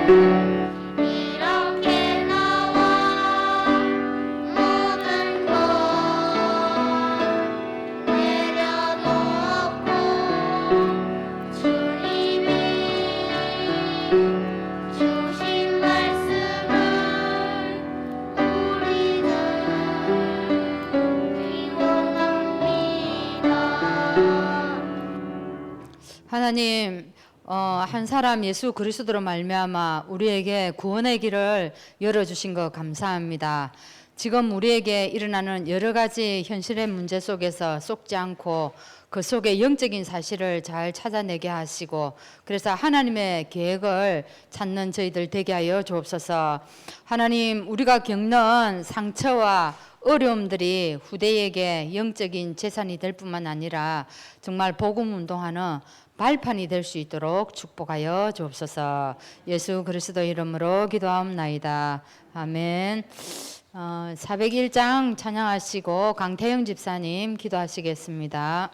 이렇게 나와 모든 것 내려놓고 주님이 주신 말씀을 우리는 기원합니다. 하나님, 한 사람 예수 그리스도로 말미암아 우리에게 구원의 길을 열어주신 것 감사합니다. 지금 우리에게 일어나는 여러 가지 현실의 문제 속에서 속지 않고 그 속에 영적인 사실을 잘 찾아내게 하시고, 그래서 하나님의 계획을 찾는 저희들 되게 하여 주옵소서. 하나님, 우리가 겪는 상처와 어려움들이 후대에게 영적인 재산이 될 뿐만 아니라 정말 복음 운동하는 발판이 될 수 있도록 축복하여 주옵소서. 예수 그리스도 이름으로 기도하옵나이다. 아멘. 401장 찬양하시고 강태영 집사님 기도하시겠습니다.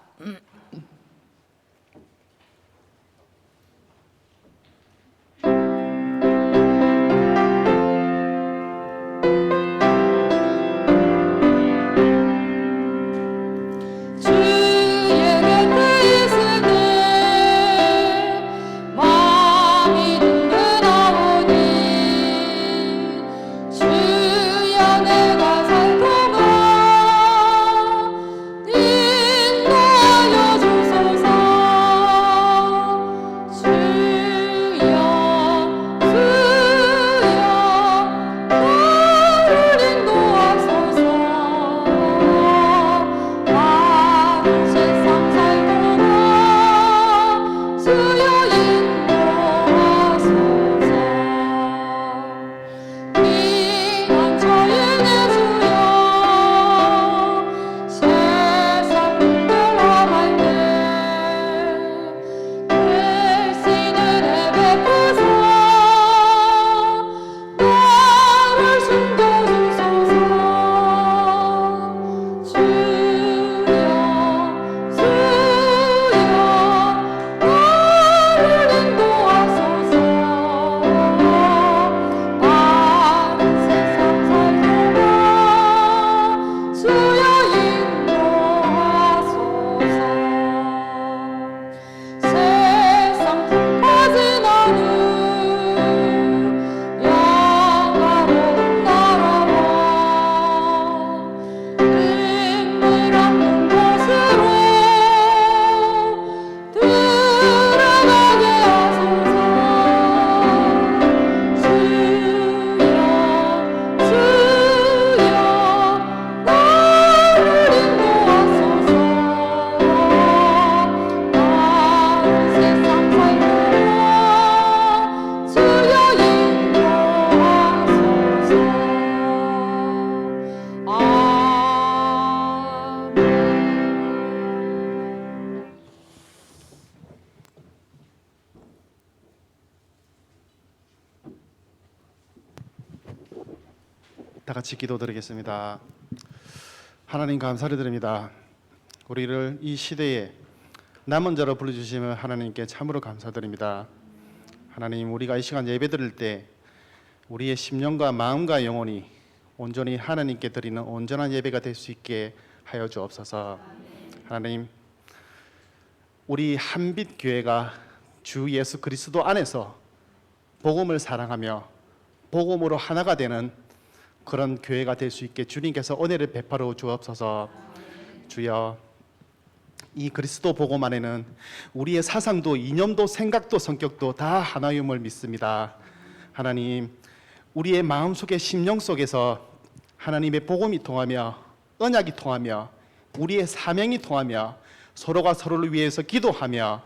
다 같이 기도드리겠습니다. 하나님 감사를 드립니다. 우리를 이 시대에 남은 자로 불러주시면 하나님께 참으로 감사드립니다. 하나님, 우리가 이 시간 예배드릴 때 우리의 심령과 마음과 영혼이 온전히 하나님께 드리는 온전한 예배가 될 수 있게 하여 주옵소서. 하나님, 우리 한빛 교회가 주 예수 그리스도 안에서 복음을 사랑하며 복음으로 하나가 되는 그런 교회가 될 수 있게 주님께서 은혜를 베풀어 주옵소서. 주여, 이 그리스도 복음 안에는 우리의 사상도 이념도 생각도 성격도 다 하나임을 믿습니다. 하나님, 우리의 마음속에 심령 속에서 하나님의 복음이 통하며 언약이 통하며 우리의 사명이 통하며 서로가 서로를 위해서 기도하며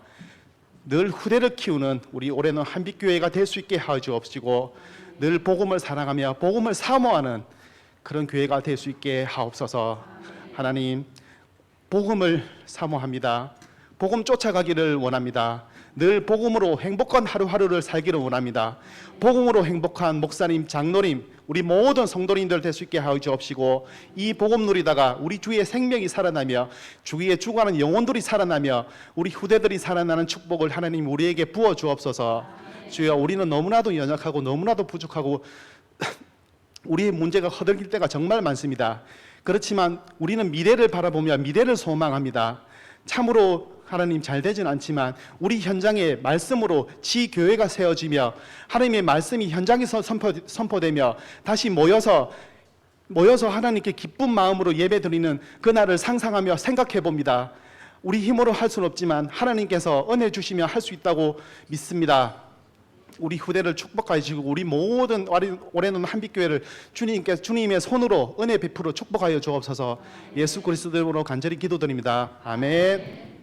늘 후대를 키우는 우리 올해는 한빛교회가 될 수 있게 하여 주옵시고, 늘 복음을 사랑하며 복음을 사모하는 그런 교회가 될 수 있게 하옵소서. 하나님, 복음을 사모합니다. 복음 쫓아가기를 원합니다. 늘 복음으로 행복한 하루하루를 살기를 원합니다. 복음으로 행복한 목사님, 장로님, 우리 모든 성도님들 될 수 있게 하여 주옵시고, 이 복음 누리다가 우리 주위의 생명이 살아나며 주위에 죽어가는 영혼들이 살아나며 우리 후대들이 살아나는 축복을 하나님 우리에게 부어 주옵소서. 주여, 우리는 너무나도 연약하고 너무나도 부족하고 우리의 문제가 허덕일 때가 정말 많습니다. 그렇지만 우리는 미래를 바라보며 미래를 소망합니다. 참으로 하나님 잘 되진 않지만 우리 현장에 말씀으로 지교회가 세워지며 하나님의 말씀이 현장에서 선포되며 다시 모여서 하나님께 기쁜 마음으로 예배드리는 그날을 상상하며 생각해 봅니다. 우리 힘으로 할 수는 없지만 하나님께서 은혜 주시며 할 수 있다고 믿습니다. 우리 후대를 축복하여 주시고 우리 모든 올해는 한빛교회를 주님의 손으로 은혜 베풀어 축복하여 주옵소서. 예수 그리스도 이름으로 간절히 기도드립니다. 아멘.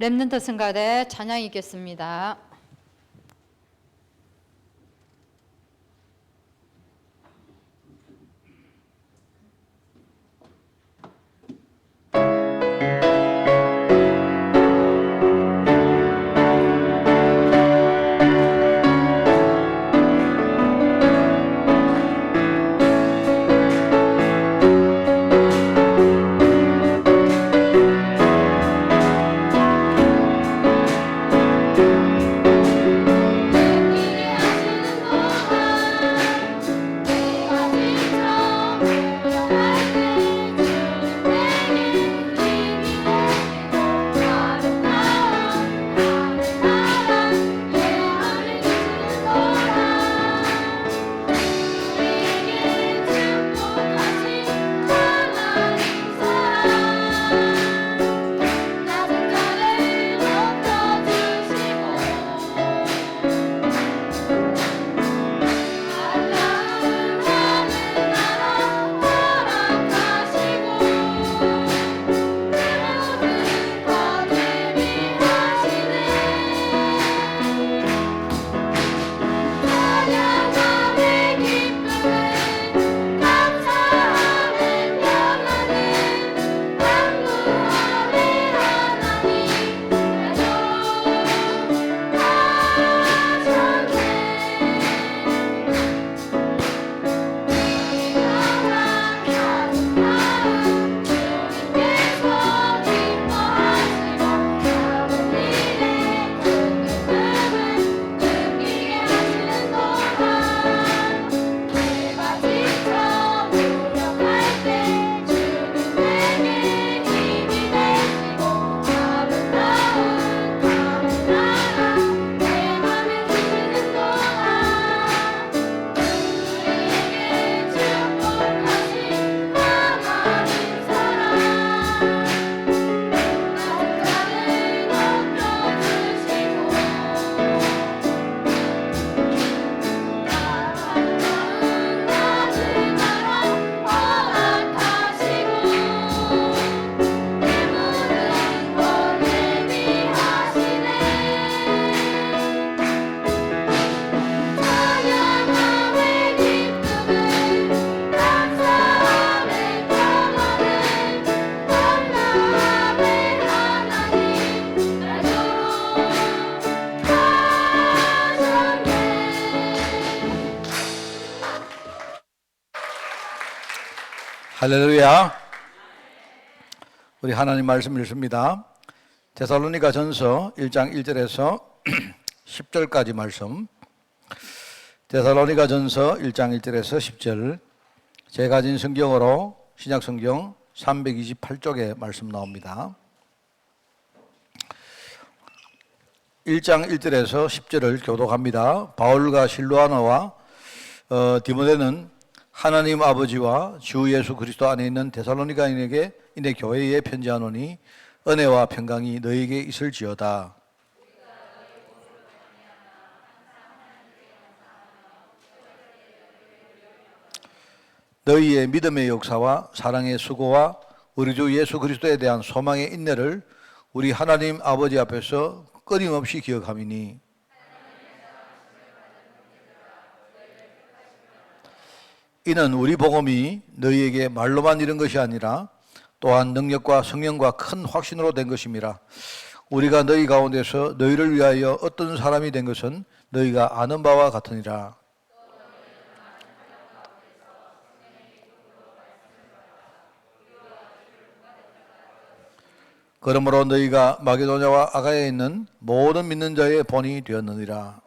렘넌트 성가대 찬양이 있겠습니다. 할렐루야. 우리 하나님 말씀 읽습니다. 데살로니가 전서 1장 1절에서 10절까지 말씀. 데살로니가 전서 1장 1절에서 10절. 제가 가진 성경으로 신약 성경 328쪽에 말씀 나옵니다. 1장 1절에서 10절을 교독합니다. 바울과 실로아나와 디모데는 하나님 아버지와 주 예수 그리스도 안에 있는 데살로니가인에게 이내 교회에 편지하노니 은혜와 평강이 너희에게 있을지어다. 너희의 믿음의 역사와 사랑의 수고와 우리 주 예수 그리스도에 대한 소망의 인내를 우리 하나님 아버지 앞에서 끊임없이 기억함이니 이는 우리 복음이 너희에게 말로만 이른 것이 아니라 또한 능력과 성령과 큰 확신으로 된 것임이라. 우리가 너희 가운데서 너희를 위하여 어떤 사람이 된 것은 너희가 아는 바와 같으니라. 그러므로 너희가 마게도냐와 아가야에 있는 모든 믿는 자의 본이 되었느니라.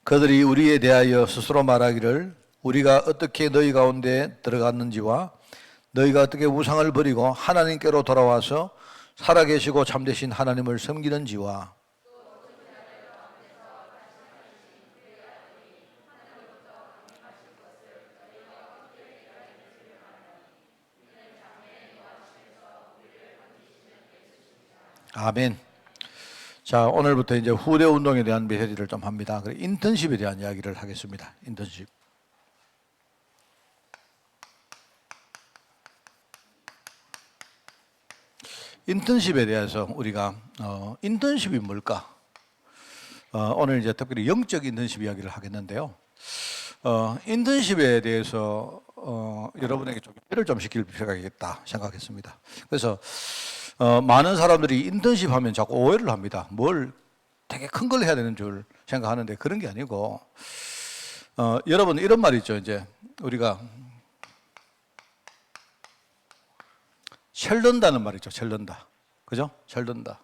그들이 우리에 대하여 스스로 말하기를 우리가 어떻게 너희 가운데 들어갔는지와 너희가 어떻게 우상을 버리고 하나님께로 돌아와서 살아계시고 참되신 하나님을 섬기는지와 아멘. 자, 오늘부터 이제 후대 운동에 대한 메시지를 좀 합니다. 그래, 인턴십에 대한 이야기를 하겠습니다. 인턴십. 인턴십에 대해서 우리가 인턴십이 뭘까? 오늘 이제 특별히 영적 인턴십 이야기를 하겠는데요. 인턴십에 대해서 여러분에게 좀 이해를 좀 시킬 필요가 있겠다 생각했습니다. 그래서 많은 사람들이 인턴십 하면 자꾸 오해를 합니다. 뭘 되게 큰 걸 해야 되는 줄 생각하는데 그런 게 아니고, 여러분 이런 말 있죠. 이제 우리가 철든다는 말 있죠. 철든다. 그죠? 철든다.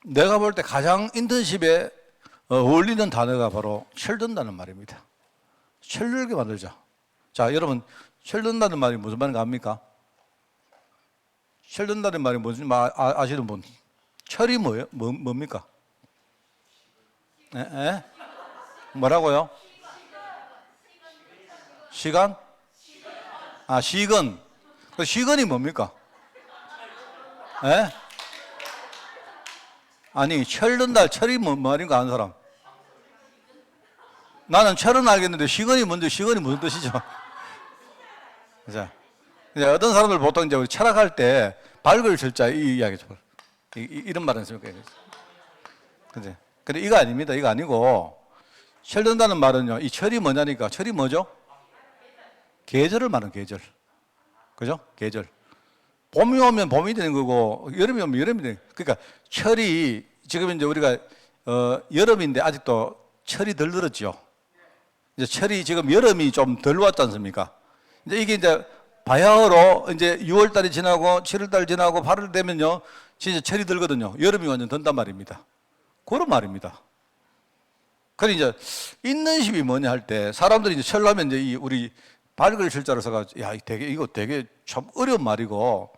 내가 볼 때 가장 인턴십에 어울리는 단어가 바로 철든다는 말입니다. 철들게 만들자. 자, 여러분, 철든다는 말이 무슨 말인가 압니까? 철든다는 말이 무슨 말 아시는 분? 철이 뭐예요? 뭡니까? 에? 뭐라고요? 시간? 아, 시건. 그 시건이 뭡니까? 에? 아니, 철든다, 철이 뭐 말인가 아는 사람? 나는 철은 알겠는데 시건이 뭔데, 시건이 무슨 뜻이죠? 자, 이제 어떤 사람들 보통 이제 우리 철학할 때 밝을 철자 이 이야기죠. 이런 말은 씁니까? 그죠? 근데 이거 아닙니다. 이거 아니고 철든다는 말은요. 이 철이 뭐냐니까. 철이 뭐죠? 계절을 말하는 계절. 그죠? 계절. 봄이 오면 봄이 되는 거고 여름이 오면 여름이 되는 거고. 그러니까 철이 지금 이제 우리가 여름인데 아직도 철이 덜 들었죠. 이제 철이 지금 여름이 좀 덜 왔지 않습니까? 이제 이게 이제 바야흐로 이제 6월 달이 지나고 7월 달 지나고 8월 되면요. 진짜 철이 들거든요. 여름이 완전 든단 말입니다. 그런 말입니다. 그래 이제 인턴십이 뭐냐 할 때 사람들이 이제 철하면 이제 이 우리 밝을 철자로 써가지고 야, 이거 되게 참 어려운 말이고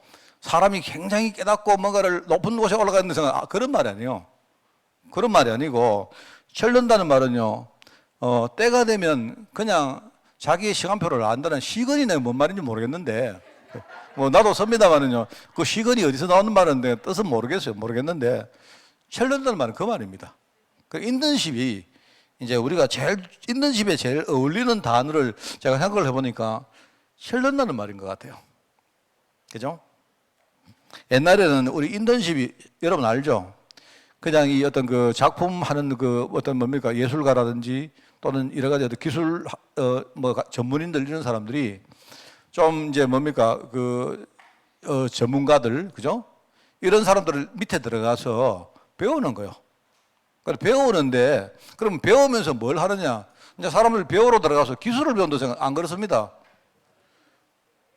사람이 굉장히 깨닫고 뭔가를 높은 곳에 올라가는 생각 그런 말이 아니에요. 그런 말이 아니고 철른다는 말은요. 때가 되면 그냥 자기의 시간표를 안다는 시건이네 뭔 말인지 모르겠는데 뭐 나도 섭니다만은요. 그 시건이 어디서 나오는 말인데 뜻은 모르겠는데 철른다는 말은 그 말입니다. 그 인턴십이 이제 우리가 인턴십에 제일 어울리는 단어를 제가 생각을 해보니까 철른다는 말인 것 같아요. 그죠? 옛날에는 우리 인턴십이 여러분 알죠? 그냥 이 어떤 그 작품 하는 그 어떤 뭡니까 예술가라든지 또는 여러 가지 어떤 기술 전문인들 이런 사람들이 좀 이제 뭡니까 그 전문가들 그죠? 이런 사람들 밑에 들어가서 배우는 거예요. 그래 배우는데 그럼 배우면서 뭘 하느냐? 이제 사람들 배우러 들어가서 기술을 배운다 생각 안 그렇습니다.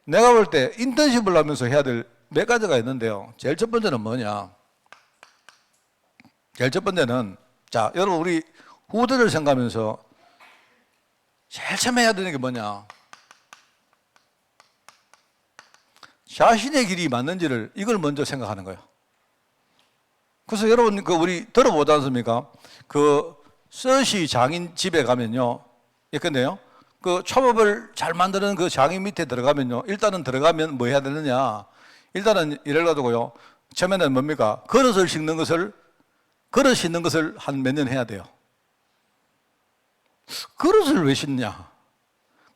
내가 볼 때 인턴십을 하면서 해야 될 몇 가지가 있는데요. 제일 첫 번째는 뭐냐? 제일 첫 번째는 자 여러분 우리 후대를 생각하면서 제일 처음 해야 되는 게 뭐냐? 자신의 길이 맞는지를 이걸 먼저 생각하는 거예요. 그래서 여러분 그 우리 들어보지 않습니까? 그 서시 장인 집에 가면요, 예컨대요. 그 초밥을 잘 만드는 그 장인 밑에 들어가면요, 일단은 들어가면 뭐 해야 되느냐? 일단은 이래 가지고요. 처음에는 뭡니까? 그릇 씻는 것을 한 몇 년 해야 돼요. 그릇을 왜 씻냐?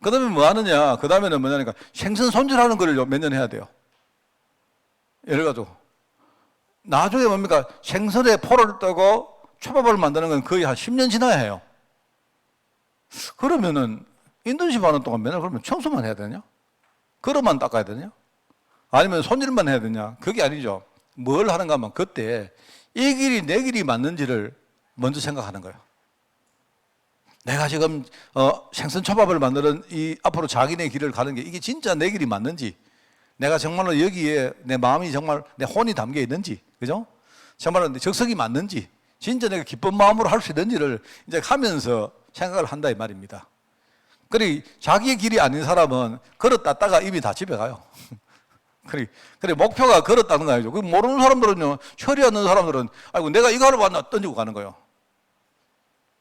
그 다음에 뭐 하느냐? 그 다음에는 뭐냐니까 생선 손질하는 걸 몇 년 해야 돼요. 예를 가지고. 나중에 뭡니까? 생선에 포를 떠고 초밥을 만드는 건 거의 한 10년 지나야 해요. 그러면은 인턴십 하는 동안 맨날 그러면 청소만 해야 되냐? 그릇만 닦아야 되냐? 아니면 손질만 해야 되냐? 그게 아니죠. 뭘 하는가 하면 그때 이 길이 내 길이 맞는지를 먼저 생각하는 거예요. 내가 지금 생선 초밥을 만드는 이 앞으로 자기네 길을 가는 게 이게 진짜 내 길이 맞는지, 내가 정말로 여기에 내 마음이 정말 내 혼이 담겨 있는지, 그죠? 정말로 내 적성이 맞는지, 진짜 내가 기쁜 마음으로 할 수 있는지를 이제 하면서 생각을 한다 이 말입니다. 그래 자기의 길이 아닌 사람은 그릇 땄다가 이미 다 집에 가요. 그래 목표가 그릇 닦는 거 아니죠. 그 모르는 사람들은요, 철이 없는 사람들은 아이고 내가 이거 하러 왔나 던지고 가는 거예요.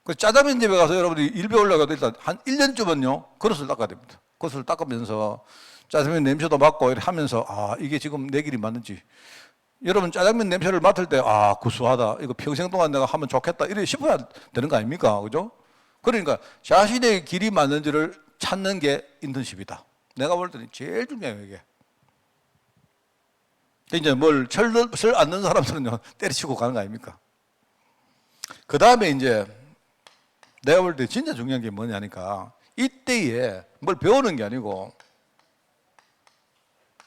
그 짜장면 집에 가서 여러분들이 일 배우려고 일단 한 1년쯤은요 그릇을 닦아야 됩니다. 그릇을 닦으면서 짜장면 냄새도 맡고 이렇게 하면서 아 이게 지금 내 길이 맞는지, 여러분 짜장면 냄새를 맡을 때 아 구수하다, 이거 평생 동안 내가 하면 좋겠다 이렇게 싶어야 되는 거 아닙니까? 그죠? 그러니까 자신의 길이 맞는지를 찾는 게 인턴십이다. 내가 볼 때는 제일 중요해요 이게. 이제 뭘 철을 않는 사람들은요 때려치고 가는 거 아닙니까? 그 다음에 이제 내가 볼 때 진짜 중요한 게 뭐냐니까 이때에 뭘 배우는 게 아니고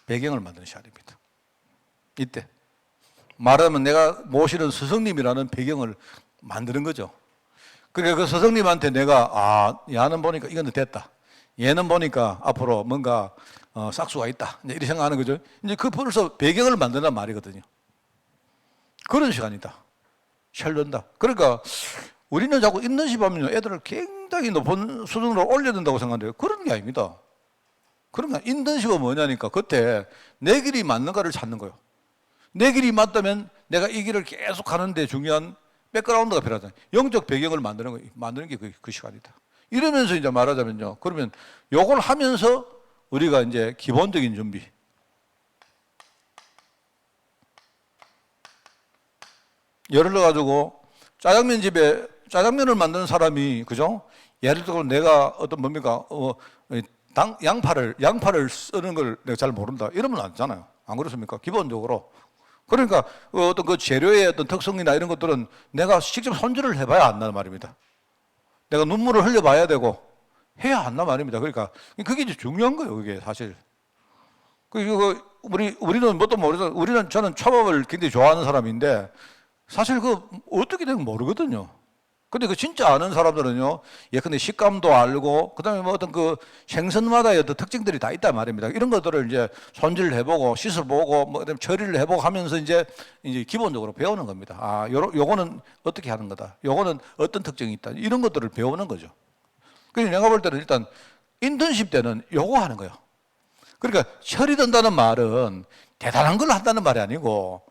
배경을 만드는 시간입니다. 이때 말하면 내가 모시는 스승님이라는 배경을 만드는 거죠. 그러니까 그 스승님한테 내가 아 얘는 보니까 이건 됐다, 얘는 보니까 앞으로 뭔가 싹수가 있다, 이렇게 생각하는 거죠. 이제 그 벌써 배경을 만드는 말이거든요. 그런 시간이다. 철른다. 그러니까 우리는 자꾸 인턴십 하면 애들을 굉장히 높은 수준으로 올려야 된다고 생각하는데요. 그런 게 아닙니다. 그러니까 인턴십은 뭐냐니까 그때 내 길이 맞는가를 찾는 거예요. 내 길이 맞다면 내가 이 길을 계속 가는데 중요한 백그라운드가 필요하잖아요. 영적 배경을 만드는 거, 만드는 게 그 시간이다. 이러면서 이제 말하자면요. 그러면 요걸 하면서 우리가 이제 기본적인 준비. 예를 들어 가지고 짜장면 집에 짜장면을 만드는 사람이 그죠? 예를 들어 내가 어떤 뭡니까? 양파를 쓰는 걸 내가 잘 모른다. 이러면 안 되잖아요. 안 그렇습니까? 기본적으로. 그러니까 어떤 그 재료의 어떤 특성이나 이런 것들은 내가 직접 손질을 해봐야 안다는 말입니다. 내가 눈물을 흘려봐야 되고 해야 안다 말입니다. 그러니까 그게 이제 중요한 거예요. 그게 사실. 우리는 뭣도 모르죠. 저는 초밥을 굉장히 좋아하는 사람인데 사실 그 어떻게 되는 모르거든요. 근데 그 진짜 아는 사람들은요, 예컨대 식감도 알고, 그 다음에 뭐 어떤 그 생선마다의 어떤 특징들이 다 있단 말입니다. 이런 것들을 이제 손질을 해보고, 씻어보고, 뭐, 그다음에 처리를 해보고 하면서 이제 기본적으로 배우는 겁니다. 아, 요거는 어떻게 하는 거다. 요거는 어떤 특징이 있다. 이런 것들을 배우는 거죠. 그래서 내가 볼 때는 일단 인턴십 때는 요거 하는 거예요. 그러니까 처리된다는 말은 대단한 걸 한다는 말이 아니고,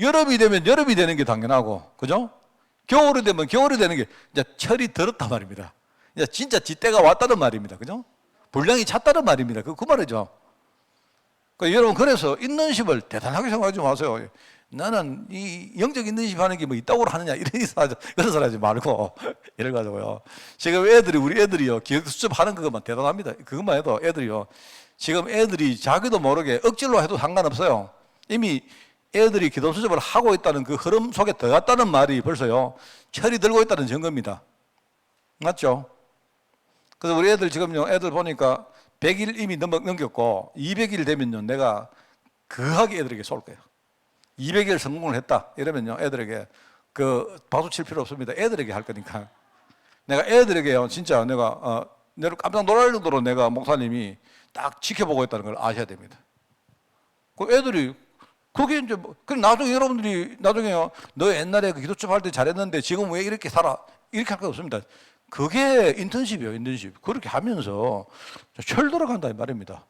여름이 되면 여름이 되는 게 당연하고, 그죠? 겨울이 되면 겨울이 되는 게 이제 철이 들었단 말입니다. 이제 진짜 지때가 왔다는 말입니다. 그죠? 분량이 찼다는 말입니다. 그 말이죠. 그러니까 여러분, 그래서 인턴십을 대단하게 생각하지 마세요. 나는 이 영적 인턴십 하는 게 뭐 있다고 하느냐, 그런 소리 하지 말고, 예를 가지고요. 지금 우리 애들이요, 기획수첩 하는 그것만 대단합니다. 그것만 해도 애들이요. 지금 애들이 자기도 모르게 억지로 해도 상관없어요. 이미 애들이 기도 수첩을 하고 있다는 그 흐름 속에 들어갔다는 말이 벌써요, 철이 들고 있다는 증거입니다. 맞죠? 그래서 우리 애들 지금요, 애들 보니까 100일 이미 넘겼고 200일 되면요, 내가 거하게 애들에게 쏠 거예요. 200일 성공을 했다 이러면요, 애들에게 그 박수 칠 필요 없습니다. 애들에게 할 거니까. 내가 애들에게요, 진짜 내가 깜짝 놀랄 정도로 내가 목사님이 딱 지켜보고 있다는 걸 아셔야 됩니다. 그 애들이 그게 이제 그럼 나중에 여러분들이 나중에요, 너 옛날에 그 기도첩 할 때 잘했는데 지금 왜 이렇게 살아? 이렇게 할 거 없습니다. 그게 인턴십이에요, 인턴십. 그렇게 하면서 철 들어간다 이 말입니다.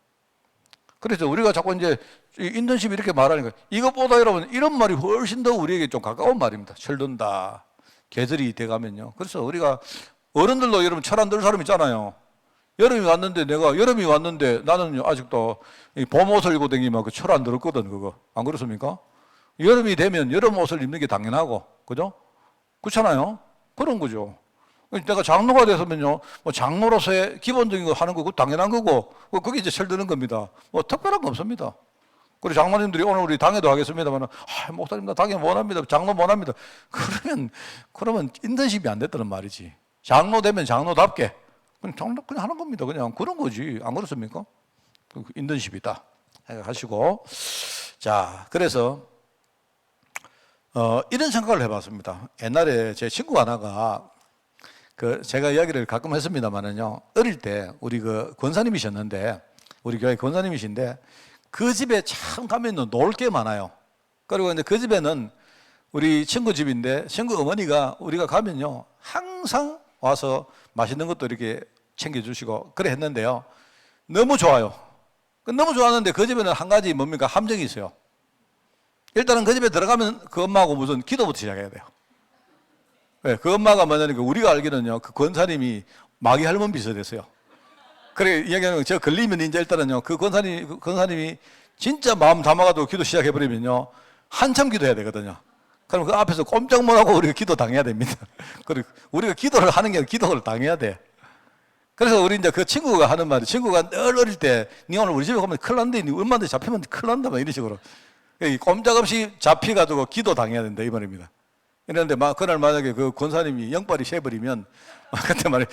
그래서 우리가 자꾸 이제 인턴십 이렇게 말하니까 이것보다 여러분 이런 말이 훨씬 더 우리에게 좀 가까운 말입니다. 철 든다. 계절이 돼가면요. 그래서 우리가 어른들도 여러분 철 안 들 사람 있잖아요. 여름이 왔는데 나는 아직도 봄 옷을 입고 다니면 그 철 안 들었거든, 그거. 안 그렇습니까? 여름이 되면 여름 옷을 입는 게 당연하고, 그죠? 그렇잖아요? 그런 거죠. 내가 장로가 됐으면요, 뭐 장로로서의 기본적인 거 하는 거고 당연한 거고, 그게 이제 철드는 겁니다. 뭐 특별한 거 없습니다. 그리고 장로님들이 오늘 우리 당회도 하겠습니다만, 목사님 나 당회 못 합니다. 장로 못 합니다. 그러면 인턴십이 안 됐다는 말이지. 장로 되면 장로답게 그냥 장로 그냥 하는 겁니다. 그냥 그런 거지. 안 그렇습니까? 인턴십이다 하시고, 자, 그래서 이런 생각을 해봤습니다. 옛날에 제 친구 하나가 제가 이야기를 가끔 했습니다만은요, 어릴 때 우리 권사님이셨는데, 우리 교회 권사님이신데, 그 집에 참 가면 놀 게 많아요. 그리고 이제 그 집에는 우리 친구 집인데, 친구 어머니가 우리가 가면요, 항상 와서 맛있는 것도 이렇게 챙겨주시고, 그래 했는데요. 너무 좋아요. 너무 좋았는데 그 집에는 한 가지 뭡니까? 함정이 있어요. 일단은 그 집에 들어가면 그 엄마하고 무슨 기도부터 시작해야 돼요. 네, 그 엄마가 뭐냐니까 우리가 알기는요, 그 권사님이 마귀 할멈 비슷했어요. 그래, 이야기하는 저 걸리면 이제 일단은요, 그 권사님이 진짜 마음 담아가지고 기도 시작해버리면요, 한참 기도해야 되거든요. 그럼 그 앞에서 꼼짝 못하고 우리가 기도 당해야 됩니다. 그리고 우리가 기도를 하는 게 아니라 기도를 당해야 돼. 그래서 우리 이제 그 친구가 하는 말이, 친구가 늘 어릴 때, 니 오늘 우리 집에 가면 큰일 난다, 니 엄마한테 잡히면 큰일 난다, 막 이런 식으로. 꼼짝없이 잡혀가지고 기도 당해야 된다, 이 말입니다. 이랬는데, 그날 만약에 그 권사님이 영빨이 새버리면, 그때 말에,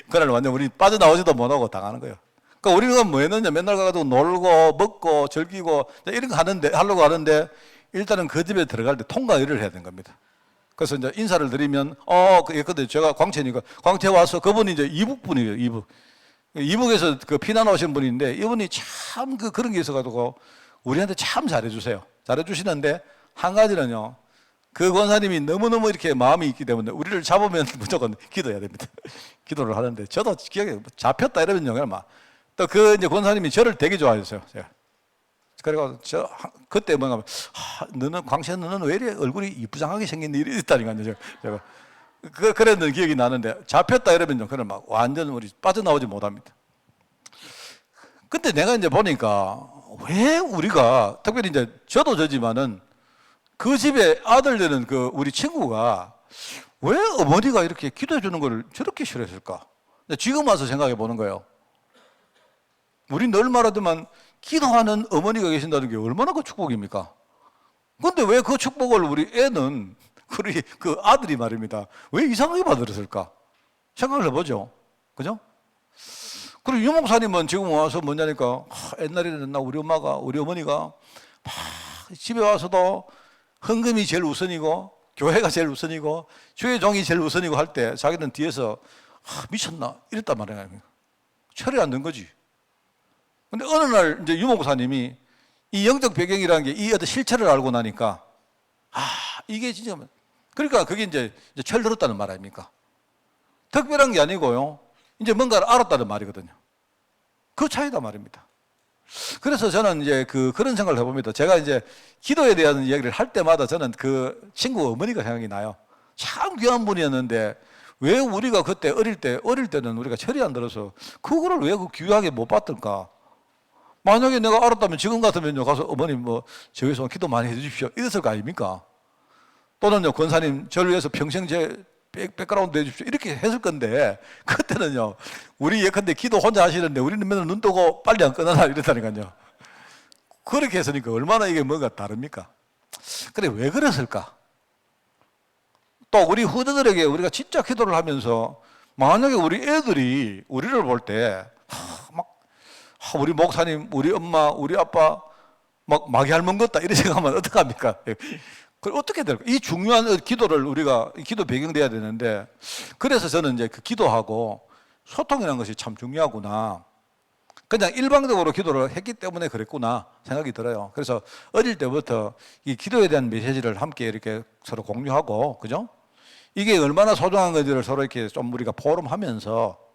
그날 완전 우리 빠져나오지도 못하고 당하는 거예요. 그러니까 우리가 뭐 했느냐, 맨날 가가지고 놀고, 먹고, 즐기고, 이런 거 하려고 하는데, 일단은 그 집에 들어갈 때 통과 의뢰를 해야 되는 겁니다. 그래서 이제 인사를 드리면, 예컨대 제가 광채니까, 광채 와서 그분이 이제 이북분이에요, 이북. 이북에서 그 피난 오신 분인데, 이분이 참 그런 게 있어가지고, 우리한테 참 잘해주세요. 잘해주시는데, 한 가지는요, 그 권사님이 너무너무 이렇게 마음이 있기 때문에, 우리를 잡으면 무조건 기도해야 됩니다. 기도를 하는데, 저도 기억에 잡혔다 이러면요, 또 이제 권사님이 저를 되게 좋아했어요, 제가. 그래서 그때 뭔가, 너는, 광채 너는 왜 이래 얼굴이 이쁘장하게 생겼니? 이랬다니까요, 제가. 그랬는 기억이 나는데, 잡혔다 이러면요, 그는 완전 우리 빠져나오지 못합니다. 근데 내가 이제 보니까, 왜 우리가, 특별히 이제 저도 저지만은, 그 집에 아들 되는 우리 친구가, 왜 어머니가 이렇게 기도해 주는 걸 저렇게 싫어했을까? 지금 와서 생각해 보는 거예요. 우리 늘 말하지만, 기도하는 어머니가 계신다는 게 얼마나 그 축복입니까? 근데 왜 그 축복을 우리 애는, 우리 그 아들이 말입니다, 왜 이상하게 받았을까? 생각을 해보죠. 그죠? 그리고 유 목사님은 지금 와서 뭐냐니까, 옛날에는 우리 어머니가 집에 와서도 헌금이 제일 우선이고, 교회가 제일 우선이고, 주의 종이 제일 우선이고 할 때 자기는 뒤에서 미쳤나? 이랬단 말이에요. 철이 안 든 거지. 근데 어느 날 이제 유 목사님이 이 영적 배경이라는 게 이 어떤 실체를 알고 나니까, 이게 진짜, 그러니까 그게 이제 철 들었다는 말 아닙니까? 특별한 게 아니고요, 이제 뭔가를 알았다는 말이거든요. 그 차이다 말입니다. 그래서 저는 이제 그런 생각을 해봅니다. 제가 이제 기도에 대한 이야기를 할 때마다 저는 그 친구 어머니가 생각이 나요. 참 귀한 분이었는데, 왜 우리가 그때 어릴 때는 우리가 철이 안 들어서 그거를 왜 귀하게 못 봤던가? 만약에 내가 알았다면 지금 같으면요, 가서 어머님 저기서 기도 많이 해주십시오, 이랬을 거 아닙니까? 또는요, 권사님 저를 위해서 평생 제 백그라운드 해주십시오, 이렇게 했을 건데, 그때는요, 우리 예컨대 기도 혼자 하시는데 우리는 맨날 눈 뜨고 빨리 안 끝나나 이랬다니까요. 그렇게 했으니까 얼마나 이게 뭔가 다릅니까? 그래, 왜 그랬을까? 또 우리 후대들에게 우리가 진짜 기도를 하면서, 만약에 우리 애들이 우리를 볼 때 우리 목사님, 우리 엄마, 우리 아빠 마귀 할멈 같다 이런 생각하면 어떡합니까? 그럼 어떻게 될까? 이 중요한 기도를 우리가 기도 배경돼야 되는데, 그래서 저는 이제 기도하고 소통이라는 것이 참 중요하구나. 그냥 일방적으로 기도를 했기 때문에 그랬구나 생각이 들어요. 그래서 어릴 때부터 이 기도에 대한 메시지를 함께 이렇게 서로 공유하고, 그죠? 이게 얼마나 소중한 건지를 서로 이렇게 좀 우리가 포럼하면서,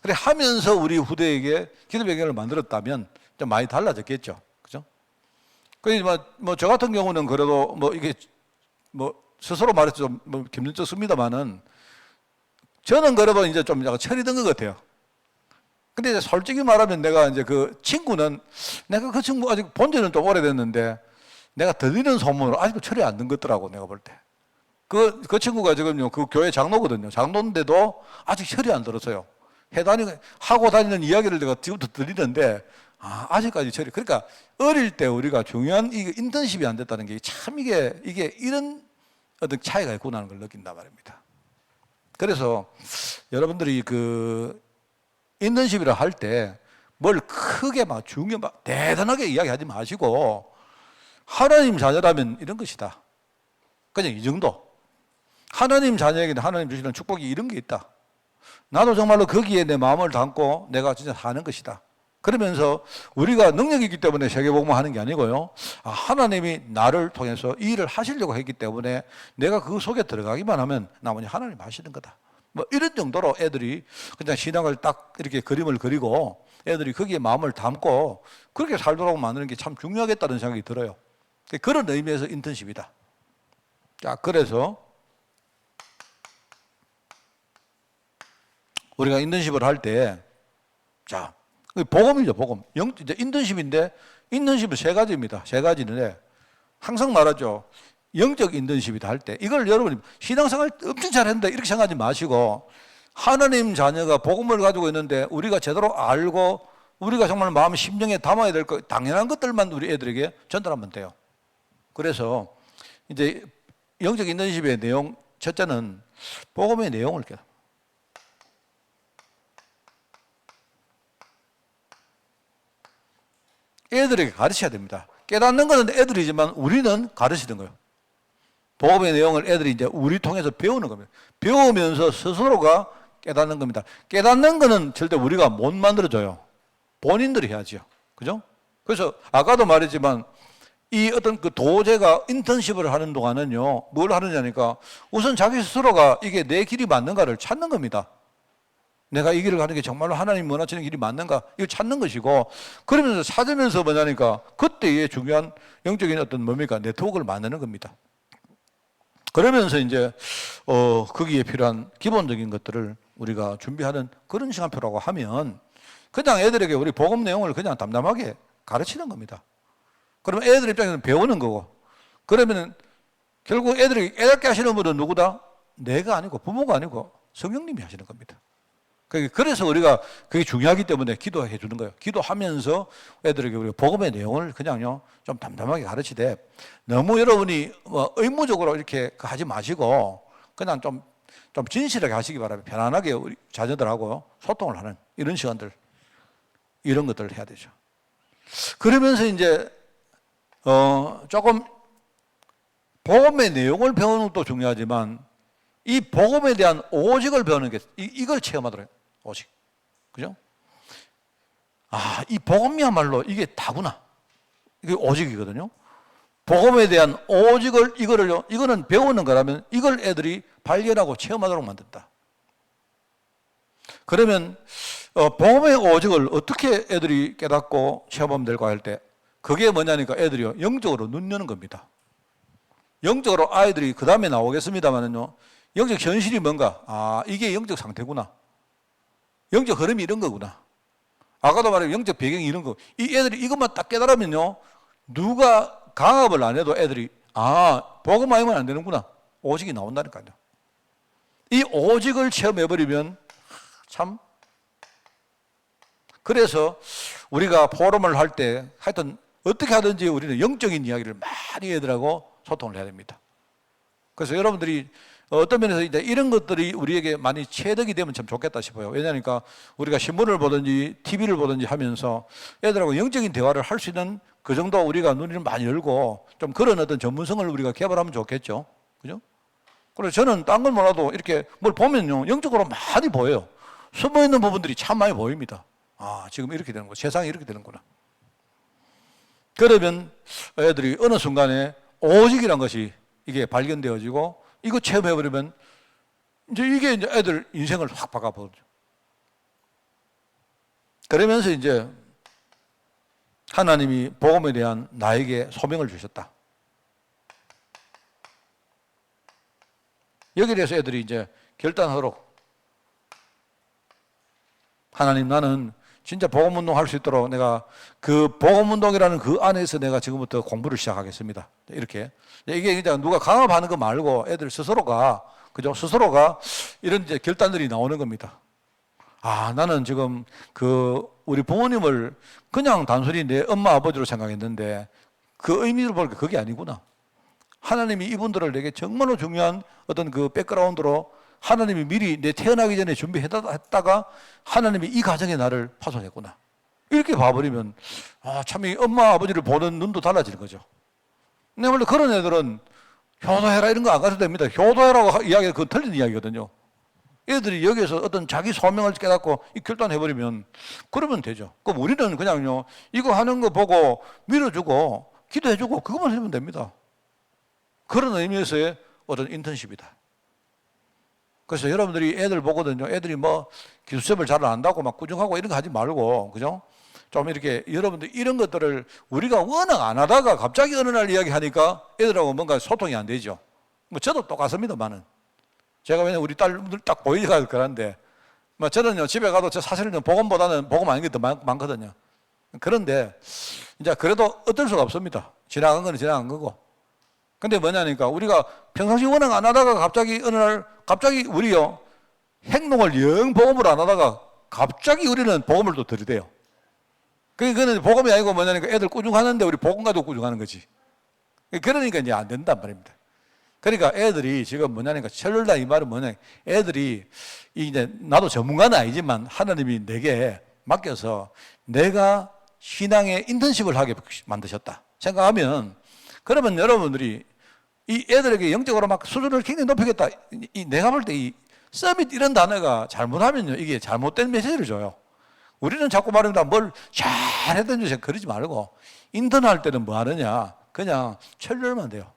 그래 하면서 우리 후대에게 기도 배경을 만들었다면 좀 많이 달라졌겠죠, 그죠? 그래서 저 같은 경우는 그래도 이게 스스로 말해서 좀 김는쩍습니다만은, 저는 그래도 이제 좀 약간 철이 든 것 같아요. 근데 이제 솔직히 말하면 내가 이제 그 친구는, 내가 그 친구 아직 본 지는 좀 오래됐는데, 내가 들리는 소문으로 아직도 철이 안 든 것 같더라고, 내가 볼 때. 그 친구가 지금요, 그 교회 장로거든요. 장로인데도 아직 철이 안 들었어요. 하고 다니는 이야기를 내가 지금부터 들리는데, 아직까지 철이. 그러니까 어릴 때 우리가 중요한 이 인턴십이 안 됐다는 게 참 이게 이런 어떤 차이가 있구나 하는 걸 느낀단 말입니다. 그래서 여러분들이 그 인턴십이라 할 때 뭘 크게 막 대단하게 이야기하지 마시고, 하나님 자녀라면 이런 것이다. 그냥 이 정도. 하나님 자녀에게는 하나님 주시는 축복이 이런 게 있다. 나도 정말로 거기에 내 마음을 담고 내가 진짜 사는 것이다. 그러면서 우리가 능력이 있기 때문에 세계복음을 하는 게 아니고요. 하나님이 나를 통해서 이 일을 하시려고 했기 때문에 내가 그 속에 들어가기만 하면 나머지 하나님 하시는 거다. 뭐 이런 정도로 애들이 그냥 신앙을 딱 이렇게 그림을 그리고 애들이 거기에 마음을 담고 그렇게 살도록 만드는 게 참 중요하겠다는 생각이 들어요. 그런 의미에서 인턴십이다. 자, 그래서 우리가 인턴십을 할 때, 자, 복음이죠, 복음. 이제 인턴십인데, 인턴십은 세 가지입니다. 세 가지인데, 항상 말하죠. 영적 인턴십이다 할 때, 이걸 여러분이 신앙생활 엄청 잘했는데 이렇게 생각하지 마시고, 하나님 자녀가 복음을 가지고 있는데 우리가 제대로 알고 우리가 정말 마음 심령에 담아야 될 거, 당연한 것들만 우리 애들에게 전달하면 돼요. 그래서 이제 영적 인턴십의 내용, 첫째는 복음의 내용을 깨달아. 애들에게 가르쳐야 됩니다. 깨닫는 것은 애들이지만 우리는 가르치는 거예요. 복음의 내용을 애들이 이제 우리 통해서 배우는 겁니다. 배우면서 스스로가 깨닫는 겁니다. 깨닫는 것은 절대 우리가 못 만들어줘요. 본인들이 해야죠. 그죠? 그래서 아까도 말했지만 이 어떤 그 도제가 인턴십을 하는 동안은요, 뭘 하느냐니까 우선 자기 스스로가 이게 내 길이 맞는가를 찾는 겁니다. 내가 이 길을 가는 게 정말로 하나님 원하시는 길이 맞는가? 이걸 찾는 것이고, 그러면서 찾으면서 뭐냐니까 그때의 중요한 영적인 어떤 뭡니까? 네트워크를 만드는 겁니다. 그러면서 이제 거기에 필요한 기본적인 것들을 우리가 준비하는 그런 시간표라고 하면 그냥 애들에게 우리 복음 내용을 그냥 담담하게 가르치는 겁니다. 그러면 애들 입장에서는 배우는 거고, 그러면 결국 애들이 깨닫게 하시는 분은 누구다? 내가 아니고 부모가 아니고 성령님이 하시는 겁니다. 그래서 우리가 그게 중요하기 때문에 기도해 주는 거예요. 기도하면서 애들에게 우리가 복음의 내용을 그냥요 좀 담담하게 가르치되, 너무 여러분이 의무적으로 이렇게 하지 마시고 그냥 좀 진실하게 하시기 바랍니다. 편안하게 우리 자녀들하고 소통을 하는 이런 시간들, 이런 것들을 해야 되죠. 그러면서 이제 조금 복음의 내용을 배우는 것도 중요하지만 이 복음에 대한 오직을 배우는 게 이걸 체험하더라고요. 오직. 그죠? 이 복음이야말로 이게 다구나. 이게 오직이거든요. 복음에 대한 오직을 이거는 배우는 거라면 이걸 애들이 발견하고 체험하도록 만든다. 그러면 복음의 오직을 어떻게 애들이 깨닫고 체험하면 될까 할 때, 그게 뭐냐니까 애들이요 영적으로 눈 여는 겁니다. 영적으로 아이들이 그 다음에 나오겠습니다만은요, 영적 현실이 뭔가, 이게 영적 상태구나. 영적 흐름이 이런 거구나. 아까도 말했지만 영적 배경이 이런 거. 이 애들이 이것만 딱 깨달으면요, 누가 강압을 안 해도 애들이, 복음 아니면 안 되는구나. 오직이 나온다니까요. 이 오직을 체험해버리면 참. 그래서 우리가 포럼을 할 때 하여튼 어떻게 하든지 우리는 영적인 이야기를 많이 애들하고 소통을 해야 됩니다. 그래서 여러분들이 어떤 면에서 이제 이런 것들이 우리에게 많이 체득이 되면 참 좋겠다 싶어요. 왜냐하니까 우리가 신문을 보든지 TV를 보든지 하면서 애들하고 영적인 대화를 할 수 있는 그 정도 우리가 눈을 많이 열고 좀 그런 어떤 전문성을 우리가 개발하면 좋겠죠. 그죠? 그래서 저는 딴 건 몰라도 이렇게 뭘 보면요, 영적으로 많이 보여요. 숨어 있는 부분들이 참 많이 보입니다. 지금 이렇게 되는 거, 세상이 이렇게 되는구나. 그러면 애들이 어느 순간에 오직이란 것이 이게 발견되어지고 이거 체험해버리면 이게 이제 애들 인생을 확 바꿔버리죠. 그러면서 이제 하나님이 복음에 대한 나에게 소명을 주셨다. 여기에 대해서 애들이 이제 결단하도록, 하나님, 나는 진짜 복음운동 할 수 있도록 내가 그 복음운동이라는 그 안에서 내가 지금부터 공부를 시작하겠습니다. 이렇게. 이게 이제 누가 강압하는 거 말고 애들 스스로가, 그죠? 스스로가 이런 이제 결단들이 나오는 겁니다. 아, 나는 지금 그 우리 부모님을 그냥 단순히 내 엄마 아버지로 생각했는데 그 의미를 보니까 그게 아니구나. 하나님이 이분들을 내게 정말로 중요한 어떤 그 백그라운드로 하나님이 미리 내 태어나기 전에 준비했다가 하나님이 이 가정에 나를 파송했구나. 이렇게 봐버리면 참 이 엄마 아버지를 보는 눈도 달라지는 거죠. 근데 원래 그런 애들은 효도해라 이런 거 안 가르쳐도 됩니다. 효도해라고 이야기가 그건 틀린 이야기거든요. 애들이 여기에서 어떤 자기 소명을 깨닫고 이 결단해버리면 그러면 되죠. 그럼 우리는 그냥요 이거 하는 거 보고 밀어주고 기도해주고 그것만 하면 됩니다. 그런 의미에서의 어떤 인턴십이다. 그래서 여러분들이 애들 보거든요. 애들이 뭐 기술점을 잘 안다고 막 꾸중하고 이런 거 하지 말고, 그죠? 좀 이렇게 여러분들 이런 것들을 우리가 워낙 안 하다가 갑자기 어느 날 이야기하니까 애들하고 뭔가 소통이 안 되죠. 뭐 저도 똑같습니다만은. 제가 왜냐면 우리 딸들 딱 보이니까 그런데, 뭐 저는요 집에 가도 사실은 복음보다는 복음 아닌 게 더 많거든요. 그런데 이제 그래도 어쩔 수가 없습니다. 지나간 건 지나간 거고. 근데 뭐냐니까 우리가 평상시 워낙 안 하다가 갑자기 어느 날 갑자기 우리요 행동을 영 복음을 안 하다가 갑자기 우리는 복음을 또 들이대요. 그거는 복음이 아니고 뭐냐니까 애들 꾸중하는데 우리 복음 가지고 꾸중하는 거지. 그러니까 이제 안 된단 말입니다. 그러니까 애들이 지금 뭐냐니까 철들다 이 말은 뭐냐, 애들이 이제 나도 전문가는 아니지만 하나님이 내게 맡겨서 내가 신앙의 인턴십을 하게 만드셨다 생각하면, 그러면 여러분들이 이 애들에게 영적으로 막 수준을 굉장히 높이겠다. 내가 볼 때 이 서밋 이런 단어가 잘못하면요 이게 잘못된 메시지를 줘요. 우리는 자꾸 말합니다. 뭘 잘했든지 그러지 말고 인턴할 때는 뭐 하느냐, 그냥 철들면 돼요.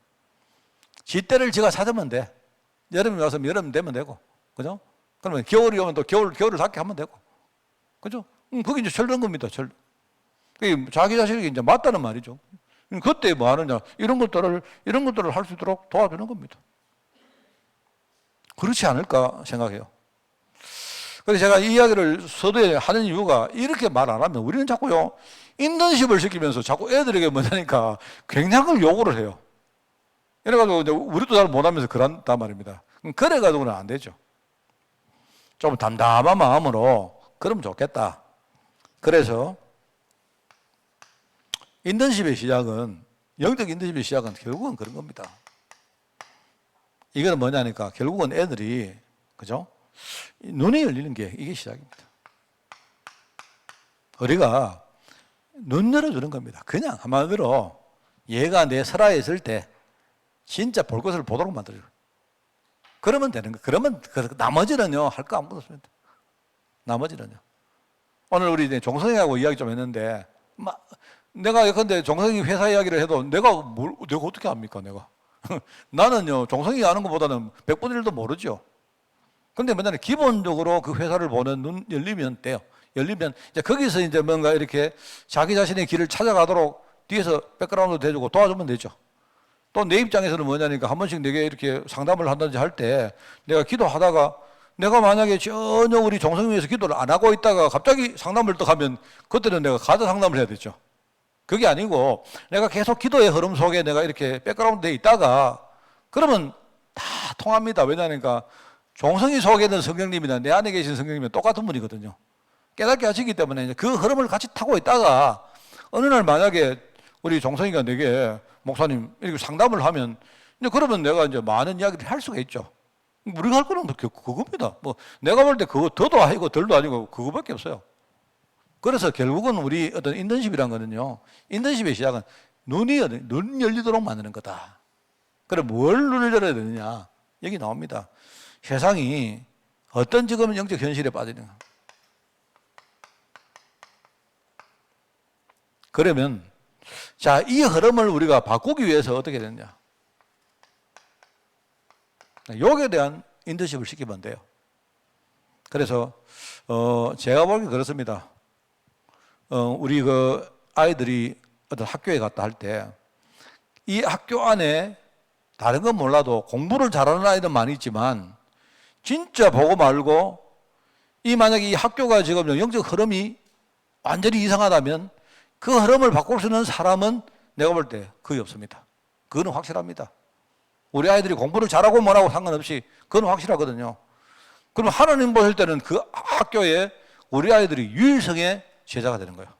지 때를 지가 찾으면 돼. 여름에 와서 여름 되면 되고, 그죠? 그러면 겨울이 오면 또 겨울을 닿게 하면 되고, 그죠? 그게 이제 철든 겁니다. 그게 자기 자신에게 이제 맞다는 말이죠. 그때 뭐 하느냐, 이런 것들을 할 수 있도록 도와주는 겁니다. 그렇지 않을까 생각해요. 그래서 제가 이 이야기를 서두에 하는 이유가, 이렇게 말 안 하면 우리는 자꾸요 인턴십을 시키면서 자꾸 애들에게 뭐냐니까 굉장한 요구를 해요. 이래가지고 이제 우리도 잘 못하면서 그런단 말입니다. 그래가지고는 안 되죠. 좀 담담한 마음으로 그러면 좋겠다. 그래서 인턴십의 시작은, 영적 인턴십의 시작은 결국은 그런 겁니다. 이거는 뭐냐니까 결국은 애들이, 그죠? 눈이 열리는 게 이게 시작입니다. 우리가 눈 열어주는 겁니다. 그냥 한마디로 얘가 내 설화에 있을 때 진짜 볼 것을 보도록 만들어요. 그러면 되는 거예요. 그러면 나머지는요 할 거 아무것도 없습니다. 나머지는요. 오늘 우리 종성이하고 이야기 좀 했는데, 내가 근데 종성이 회사 이야기를 해도 내가 어떻게 합니까, 내가? 나는요, 종성이 아는 것보다는 100분의 1도 모르죠. 근데 뭐냐면 기본적으로 그 회사를 보는 눈 열리면 돼요. 열리면 이제 거기서 이제 뭔가 이렇게 자기 자신의 길을 찾아가도록 뒤에서 백그라운드 대주고 도와주면 되죠. 또 내 입장에서는 뭐냐니까 한 번씩 내게 이렇게 상담을 한다든지 할 때 내가 기도하다가 내가 만약에 전혀 우리 종성이 위해서 기도를 안 하고 있다가 갑자기 상담을 또 가면 그때는 내가 가서 상담을 해야 되죠. 그게 아니고 내가 계속 기도의 흐름 속에 내가 이렇게 백그라운드에 있다가 그러면 다 통합니다. 왜냐하니까 종성이 속에 있는 성령님이나 내 안에 계신 성령님은 똑같은 분이거든요. 깨닫게 하시기 때문에 이제 그 흐름을 같이 타고 있다가 어느 날 만약에 우리 종성이가 내게 목사님 이렇게 상담을 하면 이제 그러면 내가 이제 많은 이야기를 할 수가 있죠. 우리가 할 거는 그겁니다. 뭐 내가 볼 때 그거 더도 아니고 덜도 아니고 그거밖에 없어요. 그래서 결국은 우리 어떤 인턴십이란 거는요, 인턴십의 시작은 눈 열리도록 만드는 거다. 그럼 뭘 눈을 열어야 되느냐? 여기 나옵니다. 세상이 어떤 지금 영적 현실에 빠지는가. 그러면 자, 이 흐름을 우리가 바꾸기 위해서 어떻게 되느냐? 여기에 대한 인턴십을 시키면 돼요. 그래서 제가 보기엔 그렇습니다. 우리 그 아이들이 어떤 학교에 갔다 할 때 이 학교 안에 다른 건 몰라도 공부를 잘하는 아이들은 많이 있지만 진짜 보고 말고 이 만약에 이 학교가 지금 영적 흐름이 완전히 이상하다면 그 흐름을 바꿀 수 있는 사람은 내가 볼 때 거의 없습니다. 그거는 확실합니다. 우리 아이들이 공부를 잘하고 못하고 상관없이 그건 확실하거든요. 그럼 하나님 보실 때는 그 학교에 우리 아이들이 유일성의 제자가 되는 거예요.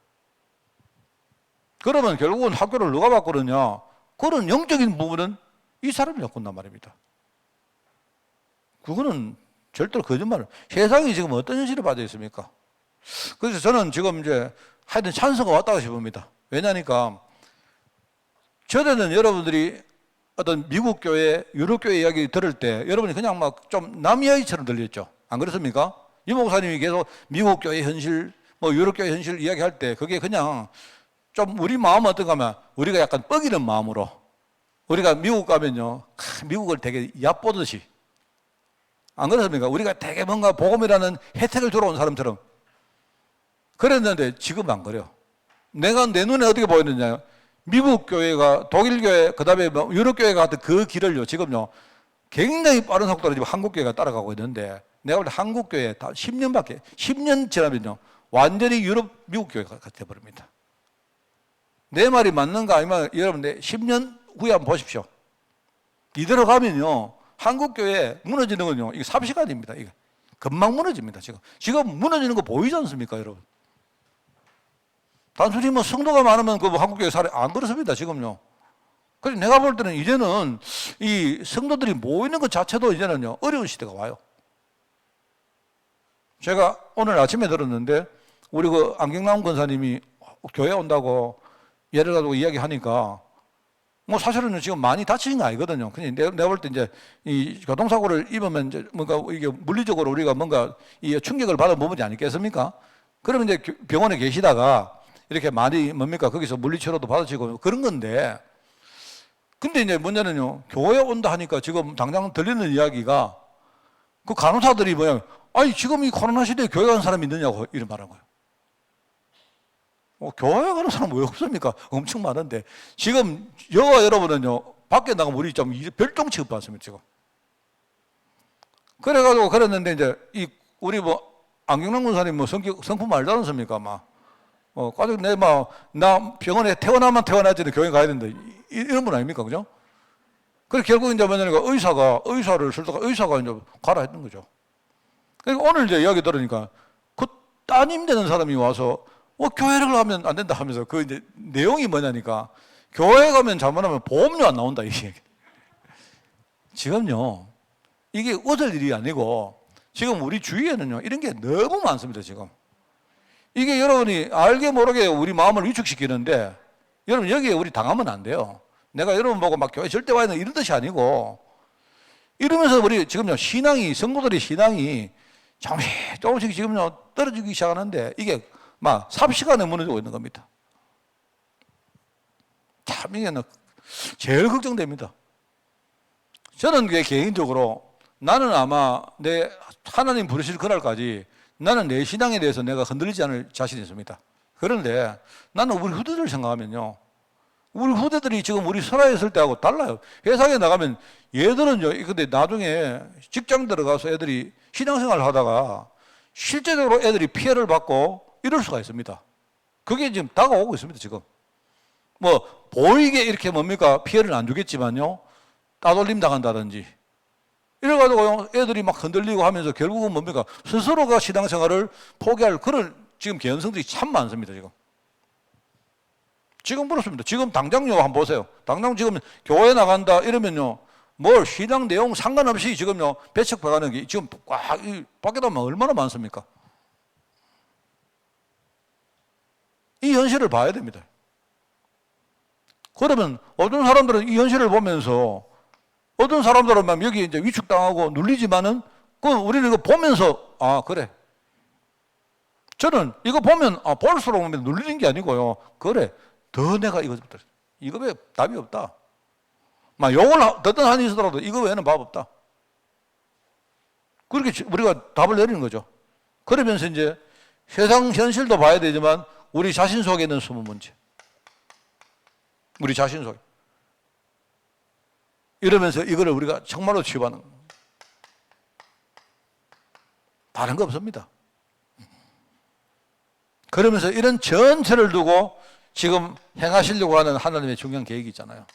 그러면 결국은 학교를 누가 바꾸느냐? 그런 영적인 부분은 이 사람이 바꾼단 말입니다. 그거는 절대로 거짓말을. 세상이 지금 어떤 현실에 빠져 있습니까? 그래서 저는 지금 이제 하여튼 찬스가 왔다고 싶습니다. 왜냐니까 저는 여러분들이 어떤 미국 교회, 유럽 교회 이야기 들을 때 여러분이 그냥 막 좀 남 이야기처럼 들렸죠. 안 그렇습니까? 이 목사님이 계속 미국 교회 현실, 뭐 유럽 교회 현실 이야기할 때 그게 그냥 좀 우리 마음은 어떤가 하면 우리가 약간 뻐기는 마음으로 우리가 미국 가면요, 미국을 되게 얕보듯이 안 그렇습니까? 우리가 되게 뭔가 복음이라는 혜택을 주러 온 사람처럼 그랬는데 지금 안 그래요. 내가 내 눈에 어떻게 보이느냐? 미국 교회가 독일 교회 그다음에 뭐 유럽 교회가 같은 그 길을요 지금요 굉장히 빠른 속도로 지금 한국 교회가 따라가고 있는데 내가 볼 때 한국 교회 다 10년 지나면요 완전히 유럽 미국 교회가 돼 버립니다. 내 말이 맞는가 아니면 여러분 10년 후에 한번 보십시오. 이대로 가면요 한국 교회 무너지는 건요 이게 삽시간입니다. 이게 금방 무너집니다. 지금 무너지는 거 보이지 않습니까, 여러분? 단순히 뭐 성도가 많으면 그 한국교회 살이 안 그렇습니다, 지금요. 그래서 내가 볼 때는 이제는 이 성도들이 모이는 것 자체도 이제는요, 어려운 시대가 와요. 제가 오늘 아침에 들었는데, 우리 그 안경남 권사님이 교회 온다고 예를 가지고 이야기하니까, 뭐 사실은 지금 많이 다치는 거 아니거든요. 그냥 내가 볼 때 이제 이 교통사고를 입으면 이제 뭔가 이게 물리적으로 우리가 뭔가 이 충격을 받은 부분이 아니겠습니까? 그러면 이제 병원에 계시다가 이렇게 많이 뭡니까? 거기서 물리치료도 받으시고 그런 건데 근데 이제 문제는요 교회 온다 하니까 지금 당장 들리는 이야기가 그 간호사들이 뭐야 아니 지금 이 코로나 시대에 교회 가는 사람이 있느냐고 이런 말한 거예요. 교회 가는 사람 왜 없습니까? 엄청 많은데 지금 여러분은요 밖에 나가면 우리 좀 별종 취급받습니다 지금. 그래가지고 그랬는데 이제 이 우리 뭐 안경남 군사님 뭐 성품 알지 않습니까? 막 가족 나 병원에 태어나면 태어나지는 교회 가야 된다. 이런 분 아닙니까? 그죠? 그래서 결국 이제 뭐냐니까 의사를 쓸다가 의사가 이제 가라 했던 거죠. 그러니까 오늘 이제 이야기 들으니까 그 따님 되는 사람이 와서 교회를 가면 안 된다 하면서 그 이제 내용이 뭐냐니까 교회 가면 잘못하면 보험료 안 나온다 이게. 지금요 이게 어쩔 일이 아니고 지금 우리 주위에는요 이런 게 너무 많습니다 지금. 이게 여러분이 알게 모르게 우리 마음을 위축시키는데 여러분 여기에 우리 당하면 안 돼요. 내가 여러분 보고 막 교회 절대 와야 된다 이런 뜻이 아니고 이러면서 우리 지금요 신앙이 성도들의 신앙이 조금씩 지금요 떨어지기 시작하는데 이게 막 삽시간에 무너지고 있는 겁니다. 참 이게 제일 걱정됩니다. 저는 그게 개인적으로 나는 아마 내 하나님 부르실 그날까지 나는 내 신앙에 대해서 내가 흔들리지 않을 자신이 있습니다. 그런데 나는 우리 후대들을 생각하면요. 우리 후대들이 지금 우리 설화에 있을 때하고 달라요. 회사에 나가면 얘들은요, 근데 나중에 직장 들어가서 애들이 신앙생활을 하다가 실제적으로 애들이 피해를 받고 이럴 수가 있습니다. 그게 지금 다가오고 있습니다, 지금. 뭐, 보이게 이렇게 뭡니까? 피해를 안 주겠지만요. 따돌림 당한다든지. 이래가지고 애들이 막 흔들리고 하면서 결국은 뭡니까? 스스로가 신앙생활을 포기할 그런 지금 개연성들이 참 많습니다, 지금. 지금 그렇습니다. 지금 당장요, 한번 보세요. 당장 지금 교회 나간다 이러면요, 뭘 신앙 내용 상관없이 지금요, 배척받아가는 게 지금 꽉, 밖에 나면 얼마나 많습니까? 이 현실을 봐야 됩니다. 그러면 어떤 사람들은 이 현실을 보면서 어떤 사람들은 막 여기 이제 위축당하고 눌리지만은 우리는 이거 보면서 그래. 저는 이거 보면 볼수록 눌리는 게 아니고요. 그래. 더 내가 이거 왜 답이 없다. 막 욕을 듣던 한이 있더라도 이거 외에는 답 없다. 그렇게 우리가 답을 내리는 거죠. 그러면서 이제 세상 현실도 봐야 되지만 우리 자신 속에 있는 숨은 문제. 우리 자신 속에. 이러면서 이거를 우리가 정말로 치유하는 거예요. 다른 거 없습니다. 그러면서 이런 전체를 두고 지금 행하시려고 하는 하나님의 중요한 계획이 있잖아요.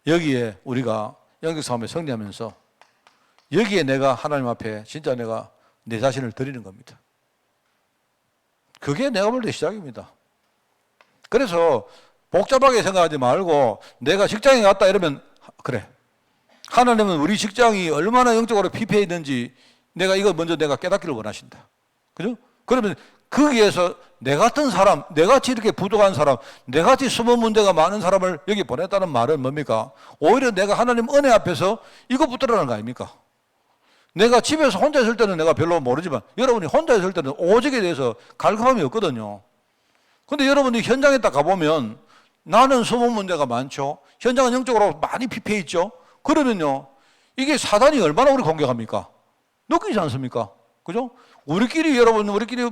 여기에 우리가 영적사람에 승리하면서 여기에 내가 하나님 앞에 진짜 내가 내 자신을 드리는 겁니다. 그게 내가 볼 때 시작입니다. 그래서 복잡하게 생각하지 말고 내가 직장에 갔다 이러면 그래. 하나님은 우리 직장이 얼마나 영적으로 피폐해 있는지 내가 이거 먼저 내가 깨닫기를 원하신다. 그죠? 그러면 거기에서 내 같은 사람, 내같이 이렇게 부족한 사람, 내같이 숨은 문제가 많은 사람을 여기 보냈다는 말은 뭡니까? 오히려 내가 하나님 은혜 앞에서 이거 붙들어라는 거 아닙니까? 내가 집에서 혼자 있을 때는 내가 별로 모르지만 여러분이 혼자 있을 때는 오직에 대해서 갈급함이 없거든요. 근데 여러분이 현장에 딱 가보면 나는 숨은 문제가 많죠. 현장은 영적으로 많이 피폐해 있죠. 그러면요, 이게 사단이 얼마나 우리 공격합니까? 느끼지 않습니까? 그죠? 우리끼리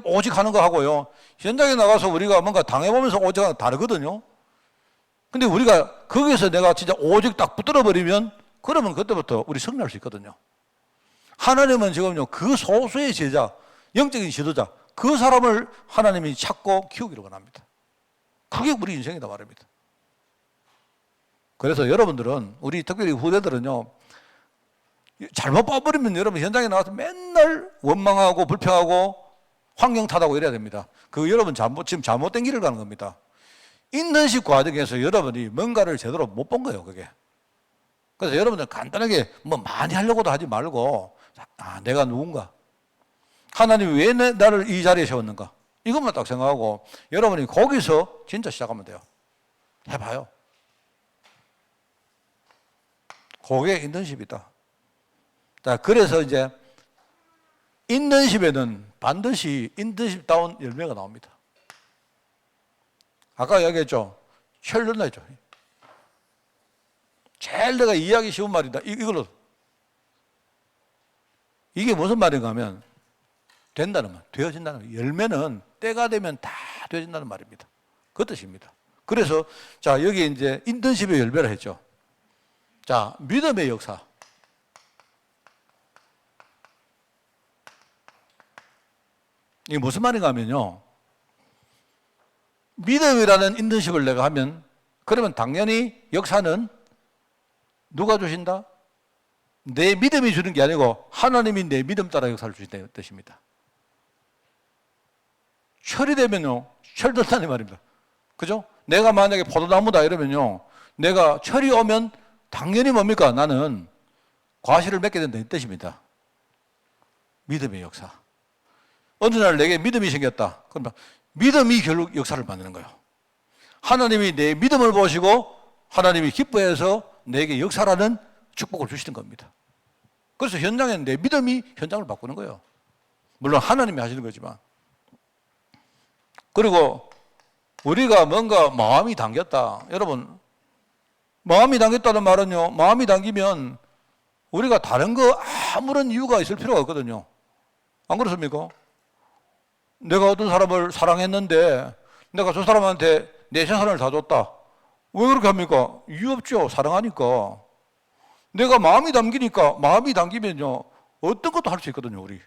오직 하는 거 하고요. 현장에 나가서 우리가 뭔가 당해보면서 오직하는 거 다르거든요. 근데 우리가 거기서 내가 진짜 오직 딱 붙들어 버리면 그러면 그때부터 우리 승리할 수 있거든요. 하나님은 지금요, 그 소수의 제자, 영적인 지도자, 그 사람을 하나님이 찾고 키우기를 원합니다. 그게 우리 인생이다 말입니다. 그래서 여러분들은, 우리 특별히 후대들은요, 잘못 봐버리면 여러분 현장에 나가서 맨날 원망하고 불평하고 환경 탓하고 이래야 됩니다. 그 여러분 지금 잘못된 길을 가는 겁니다. 인턴십 과정에서 여러분이 뭔가를 제대로 못 본 거예요, 그게. 그래서 여러분들 간단하게 뭐 많이 하려고도 하지 말고, 내가 누군가? 하나님이 왜 나를 이 자리에 세웠는가? 이것만 딱 생각하고 여러분이 거기서 진짜 시작하면 돼요. 해봐요. 그게 인턴십이다. 자, 그래서 이제 인턴십에는 반드시 인턴십다운 열매가 나옵니다. 아까 이야기했죠. 혈련나 했죠. 제일 내가 이해하기 쉬운 말이다. 이걸로. 이게 무슨 말인가 하면 된다는 말, 되어진다는 말. 열매는 때가 되면 다 되어진다는 말입니다. 그 뜻입니다. 그래서 자, 여기 이제 인턴십의 열매를 했죠. 자, 믿음의 역사. 이게 무슨 말인가 하면요, 믿음이라는 인턴십을 내가 하면 그러면 당연히 역사는 누가 주신다? 내 믿음이 주는 게 아니고 하나님이 내 믿음 따라 역사를 주신다는 뜻입니다. 철이 되면요, 철든다는 말입니다. 그죠? 내가 만약에 포도나무다 이러면요, 내가 철이 오면 당연히 뭡니까? 나는 과실을 맺게 된다는 뜻입니다. 믿음의 역사. 어느 날 내게 믿음이 생겼다. 그러면 믿음이 결국 역사를 만드는 거예요. 하나님이 내 믿음을 보시고 하나님이 기뻐해서 내게 역사라는 축복을 주시는 겁니다. 그래서 현장에는 내 믿음이 현장을 바꾸는 거예요. 물론 하나님이 하시는 거지만. 그리고 우리가 뭔가 마음이 당겼다. 여러분, 마음이 당겼다는 말은요, 마음이 당기면 우리가 다른 거 아무런 이유가 있을 필요가 없거든요. 안 그렇습니까? 내가 어떤 사람을 사랑했는데 내가 저 사람한테 내 재산을 다 줬다. 왜 그렇게 합니까? 이유 없죠. 사랑하니까. 내가 마음이 담기면요, 어떤 것도 할 수 있거든요, 우리.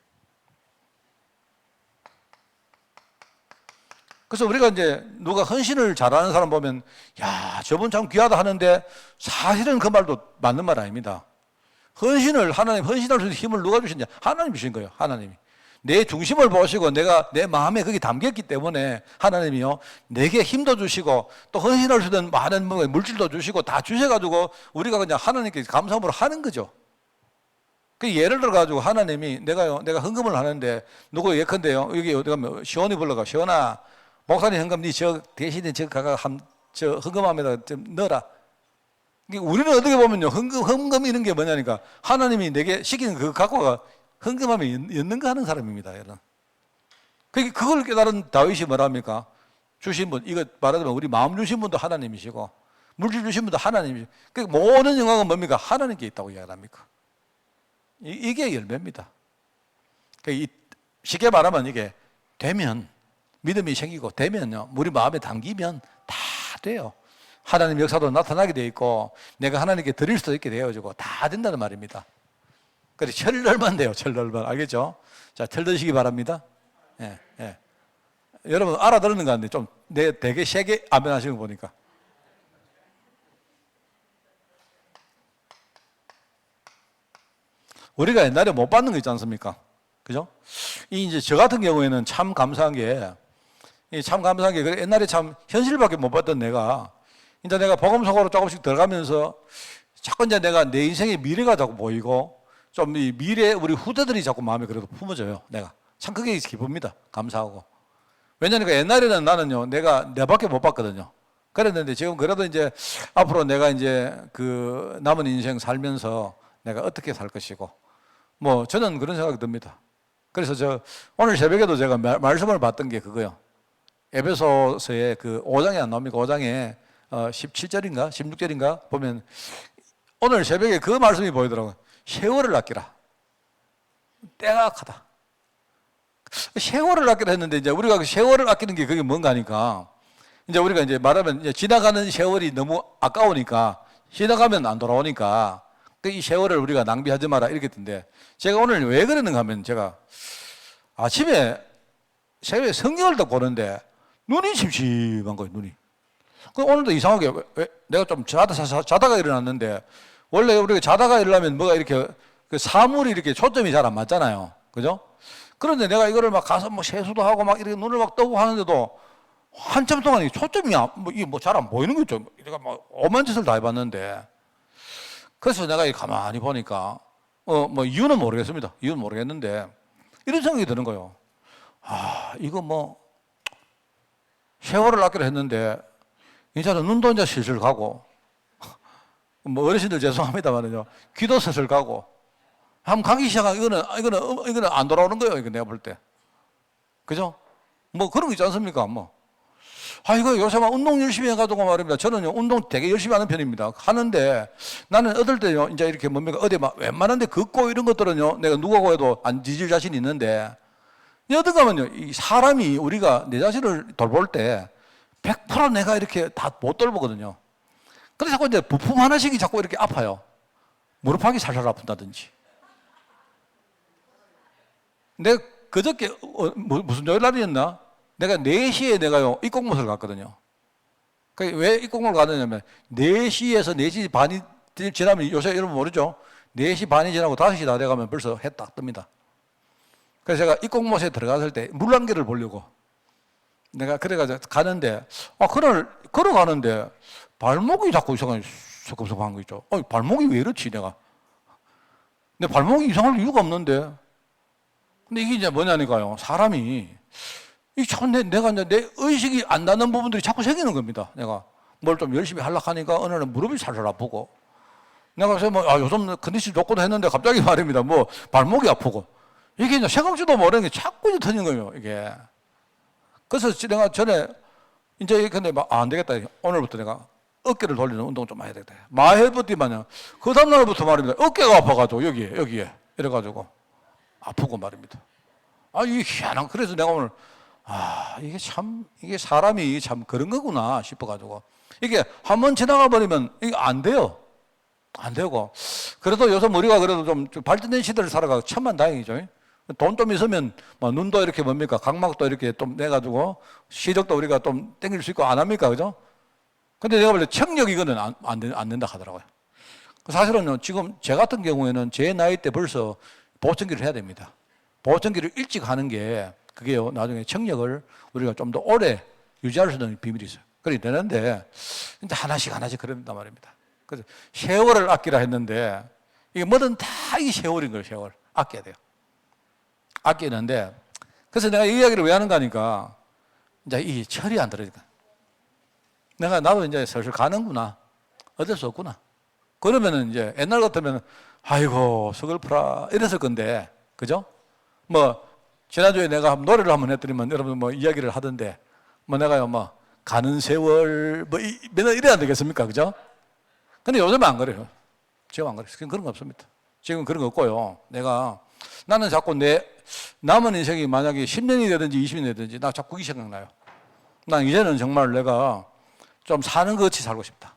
그래서 우리가 이제 누가 헌신을 잘하는 사람 보면, 야, 저분 참 귀하다 하는데 사실은 그 말도 맞는 말 아닙니다. 헌신할 수 있는 힘을 누가 주시냐? 하나님이 주신 거예요, 하나님이. 내 중심을 보시고 내가 내 마음에 거기 담겼기 때문에 하나님이요, 내게 힘도 주시고 또 헌신할 수 있는 많은 물질도 주시고 다 주셔가지고 우리가 그냥 하나님께 감사함으로 하는 거죠. 그 예를 들어가지고 하나님이 내가 헌금을 하는데 누구 예컨대요, 여기 어디 가면 시원이 불러가, 시원아, 목사님 헌금 니 저 대신에 저 가가 저 헌금함에다 좀 넣어라. 우리는 어떻게 보면요, 헌금 이런 게 뭐냐니까 하나님이 내게 시키는 그거 갖고가 헌금하면 였는가 하는 사람입니다, 여러분. 그걸 깨달은 다윗이 뭐랍니까? 주신 분, 이거 말하자면 우리 마음 주신 분도 하나님이시고 물질 주신 분도 하나님이시고, 그 모든 영광은 뭡니까? 하나님께 있다고 이야기합니까? 이게 열매입니다. 쉽게 말하면 이게 되면, 믿음이 생기고 되면요, 우리 마음에 담기면 다 돼요. 하나님 역사도 나타나게 되어 있고 내가 하나님께 드릴 수도 있게 되어지고 다 된다는 말입니다. 그래서 철들만 돼요, 철들만. 알겠죠? 자, 철드시기 바랍니다. 예, 예. 여러분 알아들었는 거 같네. 좀 되게 세게 아멘 하시는 거 보니까. 우리가 옛날에 못 받는 거 있지 않습니까? 그죠? 이제 저 같은 경우에는 참 감사한 게, 그래 옛날에 참 현실밖에 못 봤던 내가, 이제 내가 복음 속으로 조금씩 들어가면서 자꾸 이제 내가 내 인생의 미래가 자꾸 보이고, 좀 이 미래 우리 후대들이 자꾸 마음에 그래도 품어져요. 내가 참 그게 기쁩니다. 감사하고. 왜냐니까 옛날에는 나는요, 내가 내밖에 못 봤거든요. 그랬는데 지금 그래도 이제 앞으로 내가 이제 그 남은 인생 살면서 내가 어떻게 살 것이고, 뭐 저는 그런 생각이 듭니다. 그래서 저 오늘 새벽에도 제가 말씀을 봤던 게 그거요. 에베소서의 그 5장에 안 나옵니까? 5장에 17절인가 16절인가 보면 오늘 새벽에 그 말씀이 보이더라고요. 세월을 아끼라. 때가 악하다. 세월을 아끼라 했는데 이제 우리가 그 세월을 아끼는 게 그게 뭔가 하니까 이제 우리가 이제 말하면 이제 지나가는 세월이 너무 아까우니까 지나가면 안 돌아오니까 이 세월을 우리가 낭비하지 마라 이렇게 했던데 제가 오늘 왜 그러는가 하면 제가 아침에 새벽에 성경을 딱 보는데 눈이 침침한 거예요, 눈이. 그 오늘도 이상하게 왜 내가 좀 자다가 일어났는데 원래 우리가 자다가 일어나면 뭐가 이렇게 그 사물이 이렇게 초점이 잘 안 맞잖아요. 그죠? 그런데 내가 이거를 막 가서 뭐 세수도 하고 막 이렇게 눈을 막 뜨고 하는데도 한참 동안 초점이 이게 뭐 잘 안 보이는 거죠. 내가 막 오만 짓을 다 해봤는데 그래서 내가 가만히 보니까 뭐 이유는 모르겠습니다. 이유는 모르겠는데 이런 생각이 드는 거예요. 아, 이거 뭐 세월을 아끼려 했는데 이제는 눈도 이제 슬슬 가고 뭐 어르신들 죄송합니다만은요 귀도 슬슬 가고 한번 가기 시작하면 이거는 안 돌아오는 거예요. 이거 내가 볼 때. 그죠? 뭐 그런 거 있지 않습니까? 뭐. 아, 이거 요새 막 운동 열심히 해가지고 말입니다. 저는요, 운동 되게 열심히 하는 편입니다. 하는데 나는 어떨 때요, 이제 이렇게 뭡니까, 어디 막 웬만한데 걷고 이런 것들은요, 내가 누구하고 해도 안 뒤질 자신이 있는데, 여든 가면요, 이 사람이 우리가 내 자신을 돌볼 때 100% 내가 이렇게 다 못 돌보거든요. 그래서 자꾸 이제 부품 하나씩이 자꾸 이렇게 아파요. 무릎팍이 살살 아픈다든지. 내가 그저께, 무슨 요일 날이었나? 내가 4시에 내가요, 입국못을 갔거든요. 왜 입국못을 갔느냐면, 4시에서 4시 반이 지나면, 요새 여러분 모르죠? 4시 반이 지나고 5시 다 돼가면 벌써 해 딱 뜹니다. 그래서 제가 입국못에 들어갔을 때 물안개를 보려고 내가 그래가지고 가는데, 걸어가는데, 발목이 자꾸 이상하게 서끔서끔한 거 있죠. 발목이 왜 이렇지, 내가? 내 발목이 이상할 이유가 없는데. 근데 이게 이제 뭐냐니까요. 사람이, 내가 이제 내 의식이 안 나는 부분들이 자꾸 생기는 겁니다. 내가 뭘 좀 열심히 하려고 하니까 어느 날 무릎이 살살 아프고. 내가 그래서 요즘 컨디션 좋고도 했는데 갑자기 말입니다. 뭐 발목이 아프고. 이게 이제 생각지도 모르는 게 자꾸 이제 터지는 거예요, 이게. 그래서 내가 전에 이제 근데 안 되겠다. 오늘부터 내가 어깨를 돌리는 운동 좀 해야 되겠다. 마해버티만요. 그 다음날부터 말입니다. 어깨가 아파가지고 여기에 이래가지고 아프고 말입니다. 이게 희한한. 그래서 내가 오늘 이게 사람이 참 그런 거구나 싶어가지고 이게 한번 지나가 버리면 이게 안 돼요. 안 되고. 그래도 요즘 우리가 그래도 좀 발전된 시대를 살아가고 천만 다행이죠. 돈 좀 있으면 눈도 이렇게 뭡니까 각막도 이렇게 좀 내가지고 시력도 우리가 좀 땡길 수 있고 안 합니까, 그죠? 근데 내가 볼 때 청력 이거는 안 된다 하더라고요. 사실은 지금 제 같은 경우에는 제 나이 때 벌써 보청기를 해야 됩니다. 보청기를 일찍 하는 게 그게요 나중에 청력을 우리가 좀 더 오래 유지할 수 있는 비밀이 있어요. 그래 되는데 이제 하나씩 그런단 말입니다. 그래서 세월을 아끼라 했는데 이게 뭐든 다 이 세월인 거예요. 세월 아껴야 돼요. 아끼는데 그래서 내가 이 이야기를 왜 하는가 하니까 이제 이 철이 안 들어니까 나도 이제 슬슬 가는구나. 어쩔 수 없구나. 그러면은 이제 옛날 같으면 아이고 서글프라 이랬을 건데 그죠? 뭐 지난주에 내가 노래를 한번 했더니만 여러분 뭐 이야기를 하던데 뭐 내가요 뭐 가는 세월 뭐 맨날 이래야 되겠습니까? 그죠? 근데 요즘은 안 그래요. 지금 안 그래요. 그런 거 없습니다. 지금 그런 거 없고요. 나는 자꾸 내 남은 인생이 만약에 10년이 되든지 20년이 되든지 나 자꾸 그게 생각나요. 난 이제는 정말 내가 좀 사는 것 같이 살고 싶다.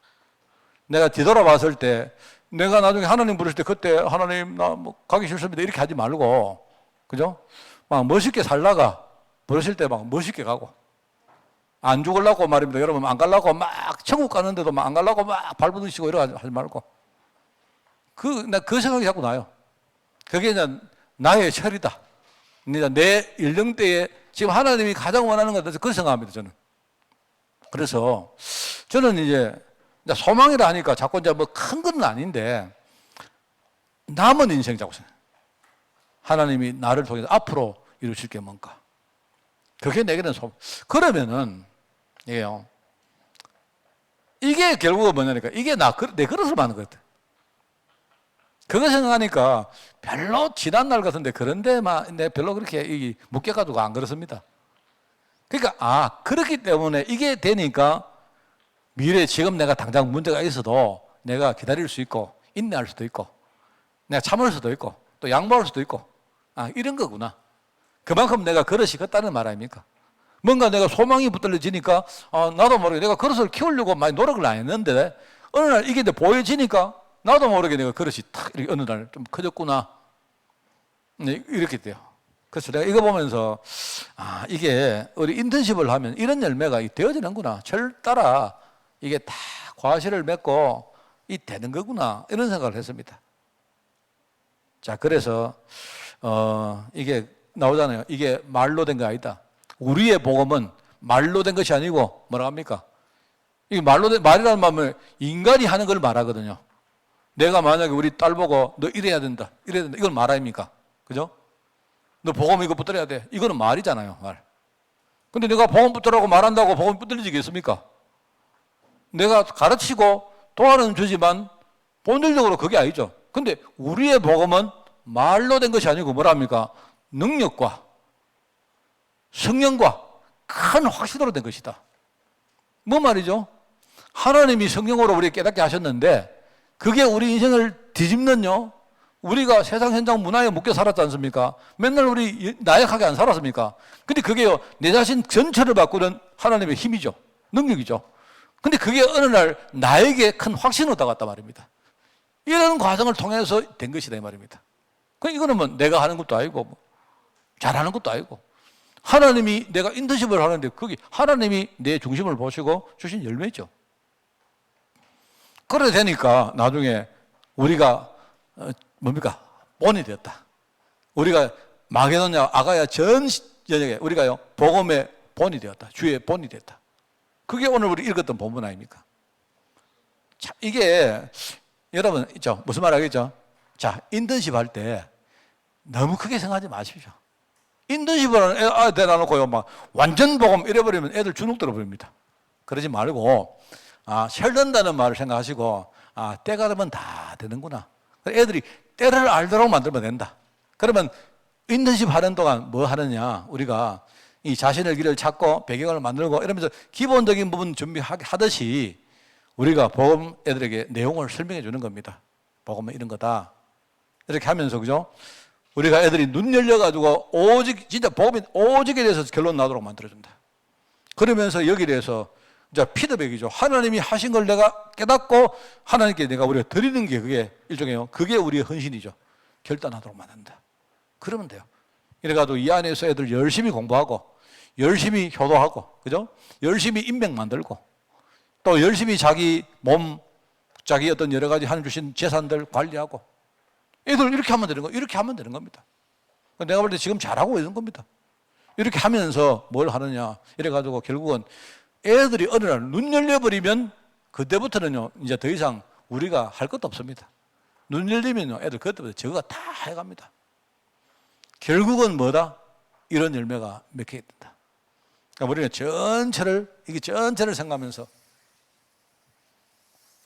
내가 뒤돌아봤을 때 내가 나중에 하나님 부르실 때 그때 하나님 나 뭐 가기 싫습니다 이렇게 하지 말고 그죠? 막 멋있게 살다가 부르실 때 막 멋있게 가고, 안 죽으려고 말입니다. 여러분, 안 가려고 막 천국 가는데도 막 안 가려고 막 발버둥치고 이러고 하지 말고. 나 그 생각이 자꾸 나요. 그게 이제 나의 철이다. 이제 내 연령대에 지금 하나님이 가장 원하는 것은 그 생각합니다, 저는. 그래서 저는 이제 소망이라 하니까 자꾸 이제 뭐 큰 건 아닌데 남은 인생 자꾸 생각해요. 하나님이 나를 통해서 앞으로 이루실 게 뭔가. 그게 내게는 소망. 그러면은, 이게요. 이게 결국은 뭐냐니까. 이게 내 그릇을 만든 것 같아. 그거 생각하니까 별로 지난 날 같은데 그런데 내 별로 그렇게 묶여가지고 안 그렇습니다. 그러니까, 그렇기 때문에 이게 되니까 미래에 지금 내가 당장 문제가 있어도 내가 기다릴 수 있고, 인내할 수도 있고, 내가 참을 수도 있고, 또 양보할 수도 있고, 이런 거구나. 그만큼 내가 그릇이 컸다는 말 아닙니까? 뭔가 내가 소망이 붙들려지니까, 나도 모르게 내가 그릇을 키우려고 많이 노력을 안 했는데, 어느 날 이게 보여지니까, 나도 모르게 내가 그릇이 탁, 이렇게 어느 날 좀 커졌구나. 이렇게 돼요. 그래서 내가 이거 보면서, 이게 우리 인턴십을 하면 이런 열매가 되어지는구나. 절 따라 이게 다 과실을 맺고 되는 거구나. 이런 생각을 했습니다. 자, 그래서, 이게 나오잖아요. 이게 말로 된 거 아니다. 우리의 복음은 말로 된 것이 아니고 뭐라 합니까? 이게 말이라는 말은 인간이 하는 걸 말하거든요. 내가 만약에 우리 딸 보고 너 이래야 된다. 이건 말 아닙니까? 그죠? 너 복음 이거 붙들어야 돼. 이거는 말이잖아요, 말. 근데 내가 복음 붙들라고 말한다고 복음이 붙들리지겠습니까? 내가 가르치고 도와는 주지만 본질적으로 그게 아니죠. 근데 우리의 복음은 말로 된 것이 아니고 뭐랍니까? 능력과 성령과 큰 확신으로 된 것이다. 뭐 말이죠? 하나님이 성령으로 우리에게 깨닫게 하셨는데 그게 우리 인생을 뒤집는요. 우리가 세상 현장 문화에 묶여 살았지 않습니까? 맨날 우리 나약하게 안 살았습니까? 근데 그게요, 내 자신 전체를 바꾸는 하나님의 힘이죠. 능력이죠. 근데 그게 어느 날 나에게 큰 확신을 얻어갔단 말입니다. 이런 과정을 통해서 된 것이다 이 말입니다. 이거는 뭐 내가 하는 것도 아니고 뭐 잘하는 것도 아니고 하나님이 내가 인턴십을 하는데 그게 하나님이 내 중심을 보시고 주신 열매죠. 그래 되니까 나중에 우리가 뭡니까? 본이 되었다. 우리가 마게도냐 아가야 전 전역에 우리가요 복음의 본이 되었다. 주의 본이 되었다. 그게 오늘 우리 읽었던 본문 아닙니까? 자, 이게 여러분 있죠? 무슨 말 하겠죠? 자, 인턴십 할 때 너무 크게 생각하지 마십시오. 인턴십을 애들 놔놓고요 막 완전 복음 이래버리면 애들 주눅 들어버립니다. 그러지 말고 설른다는 말을 생각하시고 때가 되면 다 되는구나. 애들이 때를 알도록 만들면 된다. 그러면 인턴십 하는 동안 뭐 하느냐? 우리가 이 자신의 길을 찾고 배경을 만들고 이러면서 기본적인 부분 준비하듯이 우리가 복음 애들에게 내용을 설명해 주는 겁니다. 복음은 이런 거다. 이렇게 하면서 그죠? 우리가 애들이 눈 열려가지고 오직 진짜 복음이 오직에 대해서 결론 나도록 만들어준다. 그러면서 여기에 대해서 이제 피드백이죠. 하나님이 하신 걸 내가 깨닫고 하나님께 내가 우리가 드리는 게 그게 일종의 그게 우리의 헌신이죠. 결단하도록 만든다. 그러면 돼요. 이래가지고 이 안에서 애들 열심히 공부하고 열심히 효도하고 그죠? 열심히 인맥 만들고 또 열심히 자기 몸 자기 어떤 여러 가지 하나님 주신 재산들 관리하고 애들 이렇게 하면 되는 거 이렇게 하면 되는 겁니다. 내가 볼 때 지금 잘하고 있는 겁니다. 이렇게 하면서 뭘 하느냐 이래가지고 결국은 애들이 어느 날 눈 열려버리면 그때부터는요 이제 더 이상 우리가 할 것도 없습니다. 눈 열리면요 애들 그때부터 저거가 다 해갑니다. 결국은 뭐다? 이런 열매가 맺히게 된다. 그러니까 우리는 전체를 생각하면서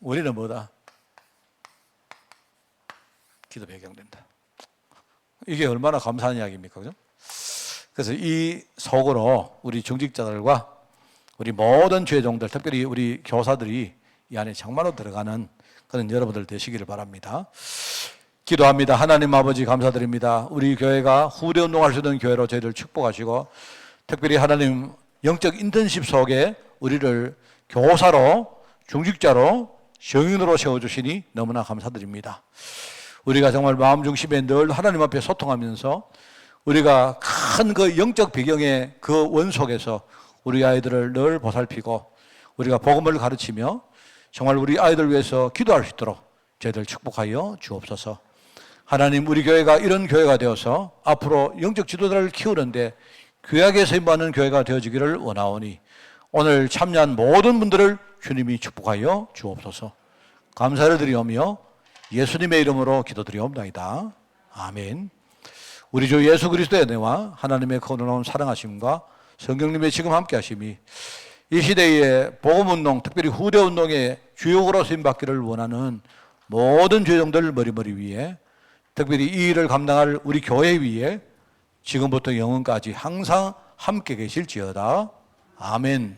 우리는 뭐다? 기도 배경된다. 이게 얼마나 감사한 이야기입니까? 그죠? 그래서 이 속으로 우리 중직자들과 우리 모든 죄종들, 특별히 우리 교사들이 이 안에 정말로 들어가는 그런 여러분들 되시기를 바랍니다. 기도합니다. 하나님 아버지 감사드립니다. 우리 교회가 후대 운동할 수 있는 교회로 저희를 축복하시고 특별히 하나님 영적 인턴십 속에 우리를 교사로 중직자로 성인으로 세워주시니 너무나 감사드립니다. 우리가 정말 마음 중심에 늘 하나님 앞에 소통하면서 우리가 큰 그 영적 배경의 그 원 속에서 우리 아이들을 늘 보살피고 우리가 복음을 가르치며 정말 우리 아이들 위해서 기도할 수 있도록 저희들 축복하여 주옵소서. 하나님, 우리 교회가 이런 교회가 되어서 앞으로 영적 지도자를 키우는데 귀하게 쓰임받는 교회가 되어지기를 원하오니 오늘 참여한 모든 분들을 주님이 축복하여 주옵소서. 감사를 드리오며 예수님의 이름으로 기도드리옵나이다. 아멘. 우리 주 예수 그리스도의 은혜와 하나님의 거룩한 사랑하심과 성령님의 지금 함께 하심이 이 시대의 복음운동, 특별히 후대운동의 주역으로 쓰임받기를 원하는 모든 죄종들 머리머리 위에, 특별히 이 일을 감당할 우리 교회 위에 지금부터 영원까지 항상 함께 계실지어다. 아멘.